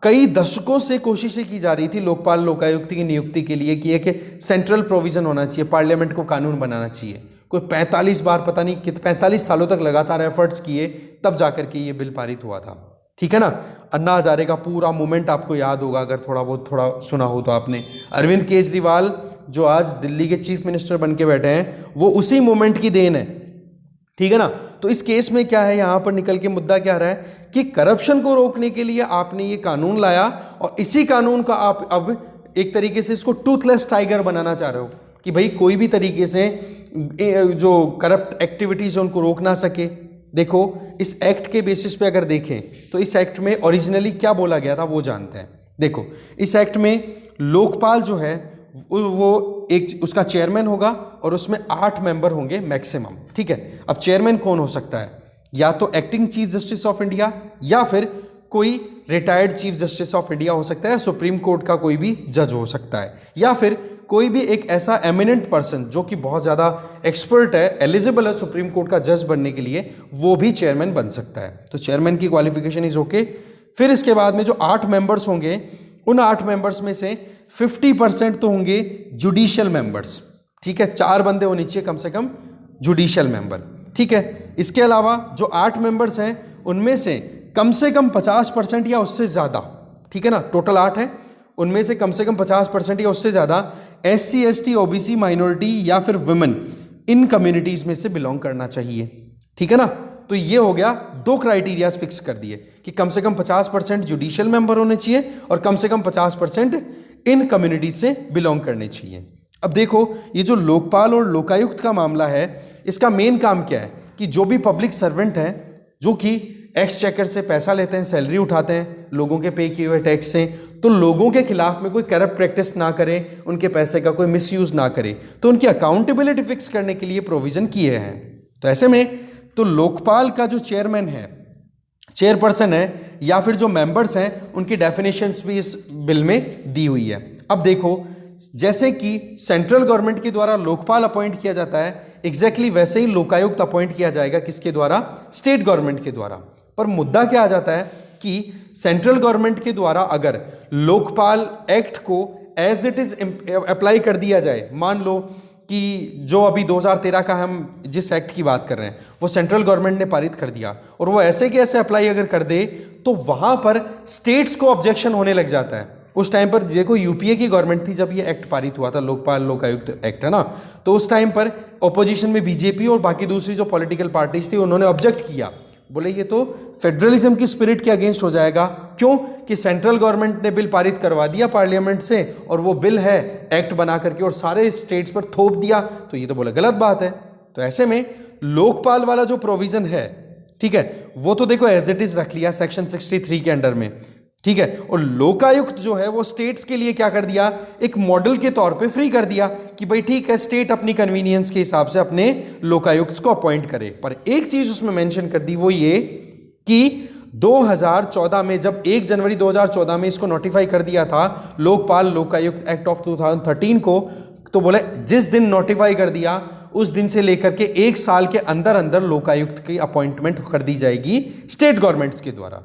कई दशकों से कोशिशें की जा रही थी लोकपाल लोकायुक्त की नियुक्ति के लिए कि एक सेंट्रल प्रोविजन होना चाहिए, पार्लियामेंट को कानून बनाना चाहिए। कोई 45 बार, पता नहीं कितने 45 सालों तक लगातार एफर्ट्स किए, तब जाकर के ये बिल पारित हुआ था। ठीक है ना। अन्ना हजारे का पूरा मूवमेंट आपको याद होगा, अगर थोड़ा सुना हो तो आपने। अरविंद केजरीवाल जो आज दिल्ली के चीफ मिनिस्टर बन के बैठे हैं, वो उसी मूवमेंट की देन है। ठीक है ना। तो इस केस में क्या है, यहां पर निकल के मुद्दा क्या रहा है कि करप्शन को रोकने के लिए आपने ये कानून लाया, और इसी कानून का आप अब एक तरीके से इसको टूथलेस टाइगर बनाना चाह रहे हो कि भाई कोई भी तरीके से जो करप्ट एक्टिविटीज है उनको रोक ना सके। देखो इस एक्ट के बेसिस पे अगर देखें तो इस एक्ट में ओरिजिनली क्या बोला गया था वो जानते हैं। देखो इस एक्ट में लोकपाल जो है वो एक उसका चेयरमैन होगा और उसमें 8 मेंबर होंगे मैक्सिमम। ठीक है। अब चेयरमैन कौन हो सकता है, या तो acting chief justice of India, या फिर कोई retired chief justice of India हो सकता है, सुप्रीम कोर्ट का कोई भी जज हो सकता है, या फिर कोई भी एक ऐसा एमिनेंट पर्सन जो कि बहुत ज़्यादा एक्सपर्ट है, एलिजिबल है सुप्रीम कोर्ट का जज बनने के लिए, वो भी चेयरमैन बन सकता है। तो चेयरमैन की क्वालिफिकेशन इज ओके। फिर इसके बाद में जो 8 मेंबर्स होंगे, उन 8 मेंबर्स में से 50% तो होंगे जुडिशियल मेंबर्स। ठीक है, 4 बंदे होने चाहिए कम से कम जुडिशियल मेंबर। ठीक है। इसके अलावा जो 8 मेंबर्स हैं उनमें से कम 50% या उससे ज़्यादा, ठीक है ना, टोटल 8 हैं, उनमें से कम 50% या उससे ज़्यादा SC ST OBC माइनॉरिटी या फिर वुमेन, इन कम्युनिटीज़ में से बिलोंग करना चाहिए। ठीक है ना। तो ये हो गया, 2 क्राइटेरियाज फिक्स कर दिए कि कम से कम 50% जुडिशियल मेंबर होने चाहिए और कम से कम 50% इन कम्युनिटीज से बिलोंग करने चाहिए। अब देखो ये जो लोकपाल और लोकायुक्त का मामला है, इसका मेन काम क्या है कि जो भी पब्लिक सर्वेंट हैं जो कि एक्सचेकर से पैसा लेते हैं, सैलरी उठाते हैं लोगों के पे किए हुए टैक्स से, तो लोगों के खिलाफ में कोई करप्ट प्रैक्टिस ना करे, उनके पैसे का कोई मिसयूज ना करे, तो उनकी अकाउंटेबिलिटी फिक्स करने के लिए प्रोविजन किए हैं। तो ऐसे में तो लोकपाल का जो चेयरमैन है, चेयरपर्सन है, या फिर जो मेंबर्स हैं, उनकी डेफिनेशंस भी इस बिल में दी हुई है। अब देखो जैसे कि सेंट्रल गवर्नमेंट के द्वारा लोकपाल अपॉइंट किया जाता है, एग्जैक्टली वैसे ही लोकायुक्त अपॉइंट किया जाएगा, किसके द्वारा, स्टेट गवर्नमेंट के द्वारा। पर मुद्दा क्या आ जाता है कि सेंट्रल गवर्नमेंट के द्वारा अगर लोकपाल एक्ट को एज इट इज अप्लाई कर दिया जाए, मान लो कि जो अभी 2013 का हम जिस एक्ट की बात कर रहे हैं वो सेंट्रल गवर्नमेंट ने पारित कर दिया, और वो ऐसे के ऐसे अप्लाई अगर कर दे तो वहां पर स्टेट्स को ऑब्जेक्शन होने लग जाता है। उस टाइम पर देखो यूपीए की गवर्नमेंट थी जब ये एक्ट पारित हुआ था, लोकपाल लोकायुक्त एक्ट, है ना। तो उस टाइम पर ऑपोजिशन में बीजेपी और बाकी दूसरी जो पॉलिटिकल पार्टीज थी उन्होंने ऑब्जेक्ट किया, बोले ये तो फेडरलिज्म की स्पिरिट के अगेंस्ट हो जाएगा। क्यों कि सेंट्रल गवर्नमेंट ने बिल पारित करवा दिया पार्लियामेंट से, और वो बिल है एक्ट बना करके और सारे स्टेट्स पर थोप दिया, तो ये तो बोला गलत बात है। तो ऐसे में लोकपाल वाला जो प्रोविजन है, ठीक है, वो तो देखो एज इट इज रख लिया सेक्शन 63 के अंडर में। ठीक है। और लोकायुक्त जो है वो स्टेट्स के लिए क्या कर दिया, एक मॉडल के तौर पे फ्री कर दिया कि भाई ठीक है, स्टेट अपनी कन्वीनियंस के हिसाब से अपने लोकायुक्त को अपॉइंट करे। पर एक चीज उसमें मेंशन कर दी, वो ये कि 2014 में जब 1 जनवरी 2014 में इसको नोटिफाई कर दिया था लोकपाल लोकायुक्त एक्ट ऑफ 2013 को, तो बोले जिस दिन नोटिफाई कर दिया उस दिन से लेकर के 1 साल के अंदर अंदर लोकायुक्त की अपॉइंटमेंट कर दी जाएगी स्टेट गवर्नमेंट्स के द्वारा।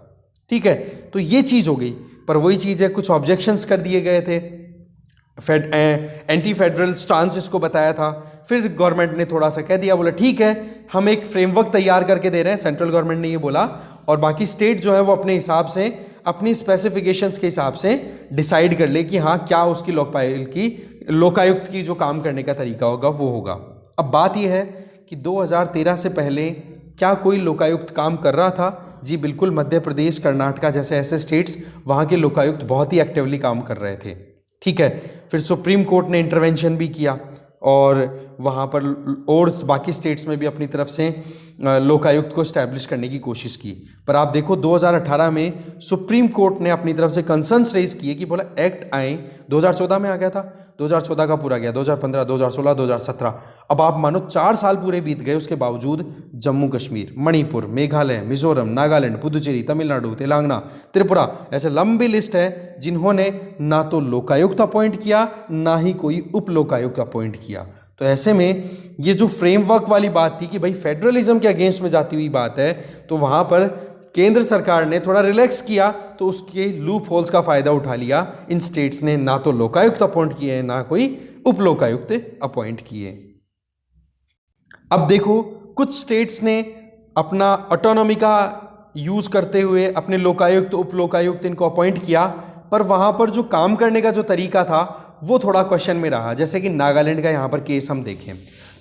ठीक है, तो ये चीज हो गई। पर वही चीज है, कुछ ऑब्जेक्शंस कर दिए गए थे, एंटी फेडरल स्टांस इसको बताया था। फिर गवर्नमेंट ने थोड़ा सा कह दिया, बोला ठीक है हम एक फ्रेमवर्क तैयार करके दे रहे हैं, सेंट्रल गवर्नमेंट ने ये बोला, और बाकी स्टेट जो है वो अपने हिसाब से, अपनी स्पेसिफिकेशंस के हिसाब से डिसाइड कर ले कि हाँ क्या उसकी लोकायुक्त की जो काम करने का तरीका होगा वो होगा। अब बात यह है कि 2013 से पहले क्या कोई लोकायुक्त काम कर रहा था? जी बिल्कुल, मध्य प्रदेश, कर्नाटका जैसे ऐसे स्टेट्स, वहाँ के लोकायुक्त बहुत ही एक्टिवली काम कर रहे थे। ठीक है, फिर सुप्रीम कोर्ट ने इंटरवेंशन भी किया और वहाँ पर और बाकी स्टेट्स में भी अपनी तरफ से लोकायुक्त को स्टैब्लिश करने की कोशिश की। पर आप देखो 2018 में सुप्रीम कोर्ट ने अपनी तरफ से कंसर्न्स रेज किए कि बोला एक्ट आए, 2014 में आ गया था, 2014 का पूरा गया, 2015, 2016, 2017, अब आप मानो 4 साल पूरे बीत गए, उसके बावजूद जम्मू कश्मीर, मणिपुर, मेघालय, मिजोरम, नागालैंड, पुदुचेरी, तमिलनाडु, तेलंगाना, त्रिपुरा, ऐसे लंबी लिस्ट है जिन्होंने ना तो लोकायुक्त अपॉइंट किया ना ही कोई उप लोकायुक्त अपॉइंट किया। तो ऐसे में ये जो फ्रेमवर्क वाली बात थी कि भाई फेडरलिज्म के अगेंस्ट में जाती हुई बात है, तो वहाँ पर केंद्र सरकार ने थोड़ा रिलैक्स किया, तो उसके लूप होल्स का फायदा उठा लिया। इन स्टेट्स ने ना तो लोकायुक्त अपॉइंट किए हैं ना कोई उप लोकायुक्त अपॉइंट किए। अब देखो कुछ स्टेट्स ने अपना ऑटोनॉमी का यूज करते हुए अपने लोकायुक्त उप लोकायुक्त इनको अपॉइंट किया, पर वहां पर जो काम करने का जो तरीका था वो थोड़ा क्वेश्चन में रहा। जैसे कि नागालैंड का यहाँ पर केस हम देखें,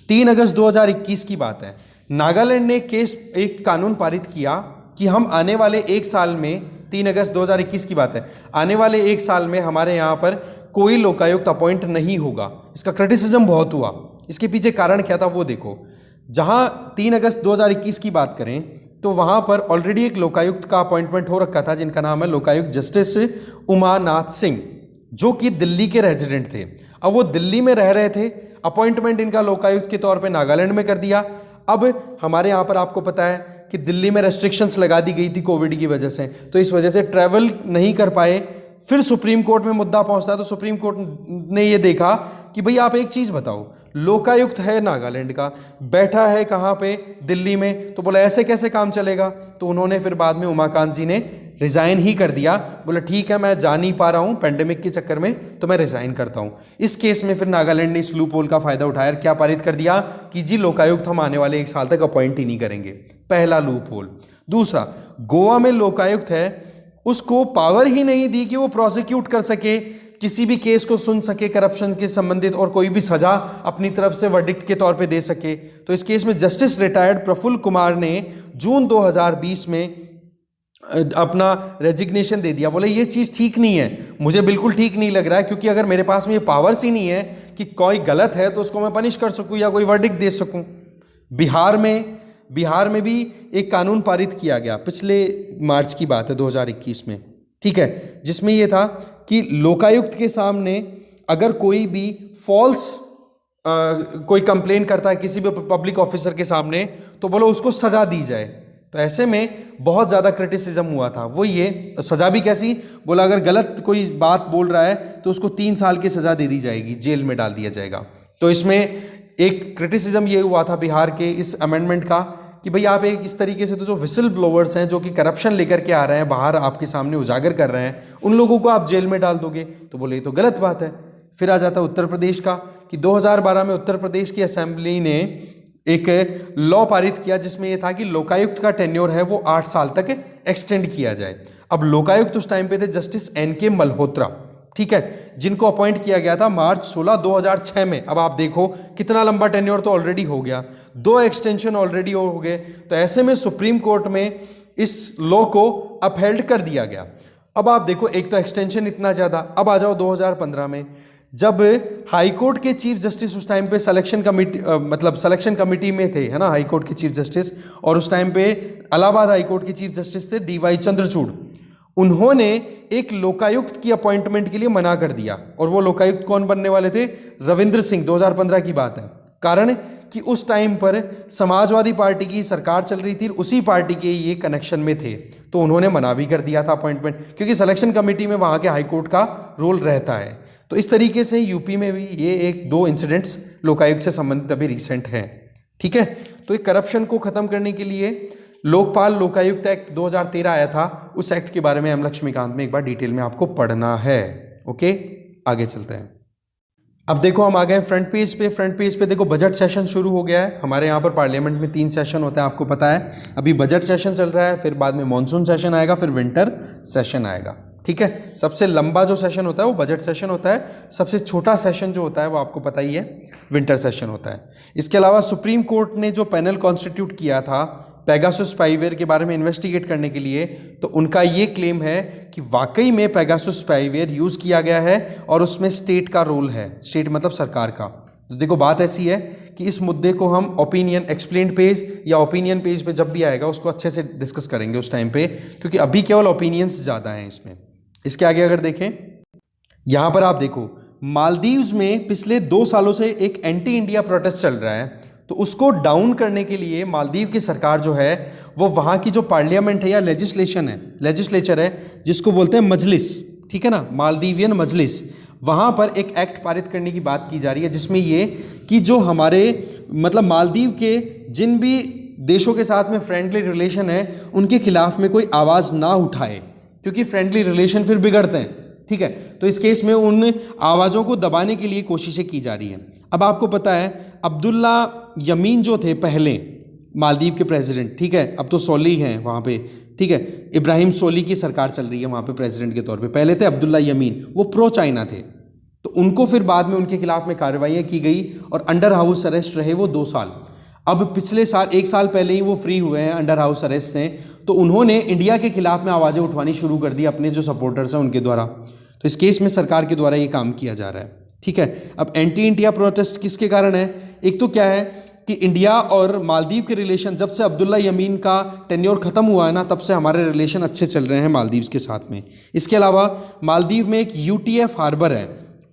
3 अगस्त 2021 की बात है, नागालैंड ने एक कानून पारित किया कि हम आने वाले 1 साल में, 3 अगस्त 2021 की बात है, आने वाले 1 साल में हमारे यहाँ पर कोई लोकायुक्त अपॉइंट नहीं होगा। इसका क्रिटिसिज्म बहुत हुआ। इसके पीछे कारण क्या था वो देखो। जहां 3 अगस्त 2021 की बात करें तो वहां पर ऑलरेडी एक लोकायुक्त का अपॉइंटमेंट हो रखा था, जिनका नाम है लोकायुक्त जस्टिस उमानाथ सिंह, जो कि दिल्ली के रेजिडेंट थे। अब वो दिल्ली में रह रहे थे, अपॉइंटमेंट इनका लोकायुक्त के तौर पे नागालैंड में कर दिया। अब हमारे यहाँ पर आपको पता है कि दिल्ली में रेस्ट्रिक्शंस लगा दी गई थी कोविड की वजह से, तो इस वजह से ट्रैवल नहीं कर पाए। फिर सुप्रीम कोर्ट में मुद्दा पहुंचता है, तो सुप्रीम कोर्ट ने ये देखा कि भाई आप एक चीज़ बताओ, लोकायुक्त है नागालैंड का, बैठा है कहाँ पे, दिल्ली में, तो बोला ऐसे कैसे काम चलेगा। तो उन्होंने फिर बाद में उमाकांत जी ने रिजाइन ही कर दिया, बोला ठीक है मैं जा नहीं पा रहा हूँ पेंडेमिक के चक्कर में, तो मैं रिजाइन करता हूँ। इस केस में फिर नागालैंड ने इस लूप होल का फायदा उठाया, क्या पारित कर दिया कि जी लोकायुक्त हम आने वाले 1 साल तक अपॉइंट ही नहीं करेंगे। पहला लूप होल। दूसरा, गोवा में लोकायुक्त है, उसको पावर ही नहीं दी कि वो प्रोसिक्यूट कर सके, किसी भी केस को सुन सके करप्शन के संबंधित, और कोई भी सजा अपनी तरफ से वर्डिक्ट के तौर पे दे सके। तो इस केस में जस्टिस रिटायर्ड प्रफुल्ल कुमार ने जून 2020 में अपना रेजिग्नेशन दे दिया। बोले ये चीज़ ठीक नहीं है, मुझे बिल्कुल ठीक नहीं लग रहा है, क्योंकि अगर मेरे पास में ये पावर्स ही नहीं है कि कोई गलत है तो उसको मैं पनिश कर सकूं या कोई वर्डिक्ट दे सकूं। बिहार में भी एक कानून पारित किया गया, पिछले मार्च की बात है 2021 में, ठीक है, जिसमें यह था कि लोकायुक्त के सामने अगर कोई भी फॉल्स कोई कंप्लेन करता है किसी भी पब्लिक ऑफिसर के सामने, तो बोलो उसको सजा दी जाए। तो ऐसे में बहुत ज़्यादा क्रिटिसिज्म हुआ था। वो ये सजा भी कैसी, बोला अगर गलत कोई बात बोल रहा है तो उसको 3 साल की सजा दे दी जाएगी, जेल में डाल दिया जाएगा। तो इसमें एक क्रिटिसिज्म ये हुआ था बिहार के इस अमेंडमेंट का कि भाई आप एक इस तरीके से, तो जो विसल ब्लोवर्स हैं जो कि करप्शन लेकर के आ रहे हैं बाहर आपके सामने उजागर कर रहे हैं, उन लोगों को आप जेल में डाल दोगे, तो बोले ये तो गलत बात है। फिर आ जाता है उत्तर प्रदेश का कि 2012 में उत्तर प्रदेश की असेंबली ने एक लॉ पारित किया जिसमें यह था कि लोकायुक्त का टेन्योर है वो 8 साल तक एक्सटेंड किया जाए। अब लोकायुक्त उस टाइम पे थे जस्टिस NK मल्होत्रा, ठीक है, जिनको अपॉइंट किया गया था मार्च 16, 2006 में। अब आप देखो कितना लंबा टेन्योर तो ऑलरेडी हो गया, 2 एक्सटेंशन ऑलरेडी हो गए। तो ऐसे में सुप्रीम कोर्ट में इस लॉ को अपहेल्ड कर दिया गया। अब आप देखो एक तो एक्सटेंशन इतना ज़्यादा। अब आ जाओ 2015 में, जब हाई कोर्ट के चीफ जस्टिस उस टाइम पे सिलेक्शन कमेटी में थे, है ना, हाई कोर्ट के चीफ जस्टिस, और उस टाइम पे इलाहाबाद हाई कोर्ट के चीफ जस्टिस थे DY चंद्रचूड़। उन्होंने एक लोकायुक्त की अपॉइंटमेंट के लिए मना कर दिया, और वो लोकायुक्त कौन बनने वाले थे, रविंद्र सिंह, 2015 की बात है। कारण कि उस टाइम पर समाजवादी पार्टी की सरकार चल रही थी, उसी पार्टी के ये कनेक्शन में थे, तो उन्होंने मना भी कर दिया था अपॉइंटमेंट, क्योंकि सिलेक्शन कमेटी में वहाँ के हाई कोर्ट का रोल रहता है। तो इस तरीके से यूपी में भी ये एक दो इंसिडेंट्स लोकायुक्त से संबंधित अभी रिसेंट हैं। ठीक है, तो एक करप्शन को खत्म करने के लिए लोकपाल लोकायुक्त एक्ट 2013 आया था, उस एक्ट के बारे में हम लक्ष्मीकांत में एक बार डिटेल में आपको पढ़ना है। ओके, आगे चलते हैं। अब देखो हम आ गए फ्रंट पेज पे। फ्रंट पेज पे देखो बजट सेशन शुरू हो गया है। हमारे यहाँ पर पार्लियामेंट में 3 सेशन होते हैं, आपको पता है। अभी बजट सेशन चल रहा है, फिर बाद में मॉनसून सेशन आएगा, फिर विंटर सेशन आएगा। ठीक है, सबसे लंबा जो सेशन होता है वो बजट सेशन होता है, सबसे छोटा सेशन जो होता है वो आपको पता ही है, विंटर सेशन होता है। इसके अलावा सुप्रीम कोर्ट ने जो पैनल कॉन्स्टिट्यूट किया था पेगासस स्पाईवेयर के बारे में इन्वेस्टिगेट करने के लिए, तो उनका ये क्लेम है कि वाकई में पेगासस स्पाईवेयर यूज़ किया गया है और उसमें स्टेट का रोल है। स्टेट मतलब सरकार का। तो देखो बात ऐसी है कि इस मुद्दे को हम ओपिनियन एक्सप्लेन्ड पेज या ओपिनियन पेज पे जब भी आएगा उसको अच्छे से डिस्कस करेंगे उस टाइम पे, क्योंकि अभी केवल ओपिनियंस ज़्यादा हैं इसमें। इसके आगे अगर देखें, यहाँ पर आप देखो मालदीव्स में पिछले 2 सालों से एक एंटी इंडिया प्रोटेस्ट चल रहा है। तो उसको डाउन करने के लिए मालदीव की सरकार जो है वो वहाँ की जो पार्लियामेंट है या लेजिस्लेचर है जिसको बोलते हैं मजलिस, ठीक है ना, मालदीवियन मजलिस, वहाँ पर एक एक्ट पारित करने की बात की जा रही है जिसमें ये कि जो हमारे मतलब मालदीव के जिन भी देशों के साथ में फ्रेंडली रिलेशन है उनके खिलाफ में कोई आवाज़ ना उठाए, क्योंकि फ्रेंडली रिलेशन फिर बिगड़ते हैं। ठीक है, तो इस केस में उन आवाज़ों को दबाने के लिए कोशिशें की जा रही हैं। अब आपको पता है अब्दुल्ला यमीन जो थे पहले मालदीव के प्रेसिडेंट, ठीक है, अब तो सोली हैं वहाँ पे, ठीक है, इब्राहिम सोली की सरकार चल रही है वहाँ पे प्रेसिडेंट के तौर पे। पहले थे अब्दुल्ला यमीन, वो प्रो चाइना थे, तो उनको फिर बाद में उनके खिलाफ में कार्रवाइयाँ की गई और अंडर हाउस अरेस्ट रहे वो 2 साल। अब पिछले साल 1 साल पहले ही वो फ्री हुए हैं अंडर हाउस अरेस्ट से, तो उन्होंने इंडिया के खिलाफ में आवाज़ें उठवानी शुरू कर दी अपने जो सपोर्टर्स हैं उनके द्वारा। तो इस केस में सरकार के द्वारा ये काम किया जा रहा है। ठीक है, अब एंटी इंडिया प्रोटेस्ट किसके कारण है? एक तो क्या है कि इंडिया और मालदीव के रिलेशन, जब से अब्दुल्ला यमीन का टेन्योर खत्म हुआ है ना, तब से हमारे रिलेशन अच्छे चल रहे हैं मालदीव के साथ में। इसके अलावा मालदीव में एक UTF हार्बर है,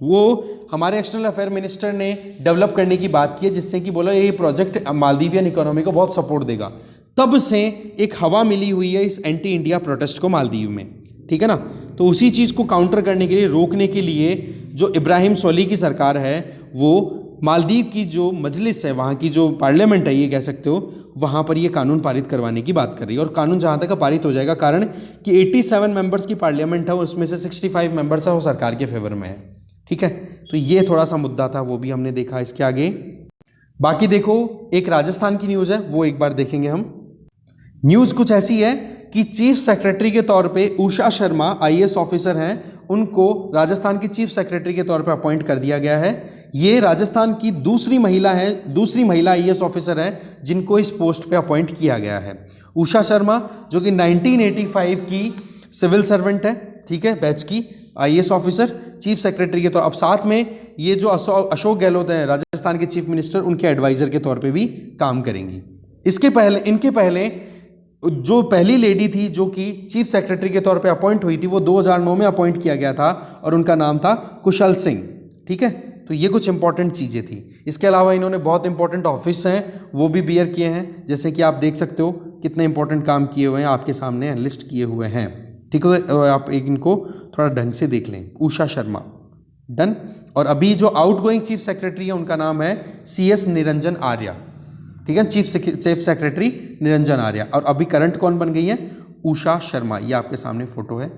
वो हमारे एक्सटर्नल अफेयर मिनिस्टर ने डेवलप करने की बात की है, जिससे कि बोला ये प्रोजेक्ट मालदीवियन इकोनॉमी को बहुत सपोर्ट देगा। तब से एक हवा मिली हुई है इस एंटी इंडिया प्रोटेस्ट को मालदीव में। ठीक है ना, तो उसी चीज़ को काउंटर करने के लिए, रोकने के लिए जो इब्राहिम सोली की सरकार है वो मालदीव की जो मजलिस है, वहाँ की जो पार्लियामेंट है ये कह सकते हो, वहाँ पर ये कानून पारित करवाने की बात कर रही है। और कानून जहाँ तक पारित हो जाएगा, कारण कि 87 मेंबर्स की पार्लियामेंट है, उसमें से 65 मेंबर्स है वो सरकार के फेवर में है। ठीक है, तो ये थोड़ा सा मुद्दा था, वो भी हमने देखा। इसके आगे बाकी देखो एक राजस्थान की न्यूज़ है, वो एक बार देखेंगे हम। न्यूज़ कुछ ऐसी है कि चीफ सेक्रेटरी के तौर पे उषा शर्मा IAS ऑफिसर हैं, उनको राजस्थान की चीफ सेक्रेटरी के तौर पे अपॉइंट कर दिया गया है। ये राजस्थान की दूसरी महिला IAS ऑफिसर है जिनको इस पोस्ट पे अपॉइंट किया गया है। उषा शर्मा जो कि 1985 की सिविल सर्वेंट है, ठीक है, बैच की IAS ऑफिसर, चीफ सेक्रेटरी के तौर। अब साथ में ये जो अशोक गहलोत हैं राजस्थान के चीफ मिनिस्टर, उनके एडवाइजर के तौर पे भी काम करेंगी। इनके पहले जो पहली लेडी थी जो कि चीफ सेक्रेटरी के तौर पे अपॉइंट हुई थी, वो 2009 में अपॉइंट किया गया था और उनका नाम था कुशल सिंह। ठीक है, तो ये कुछ इंपॉर्टेंट चीज़ें थी। इसके अलावा इन्होंने बहुत इंपॉर्टेंट ऑफिस हैं वो भी बियर किए हैं, जैसे कि आप देख सकते हो कितने इंपॉर्टेंट काम किए हुए हैं, आपके सामने लिस्ट किए हुए हैं। ठीक है, आप एक इनको थोड़ा ढंग से देख लें। उषा शर्मा, डन। और अभी जो आउटगोइंग चीफ सेक्रेटरी है उनका नाम है CS निरंजन आर्या। ठीक है, चीफ सेक्रेटरी निरंजन आर्या। और अभी करंट कौन बन गई है? उषा शर्मा। ये आपके सामने फोटो है।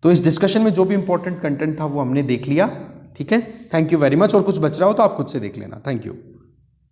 तो इस डिस्कशन में जो भी इंपॉर्टेंट कंटेंट था वो हमने देख लिया। ठीक है, थैंक यू वेरी मच। और कुछ बच रहा हो तो आप खुद से देख लेना। Thank you.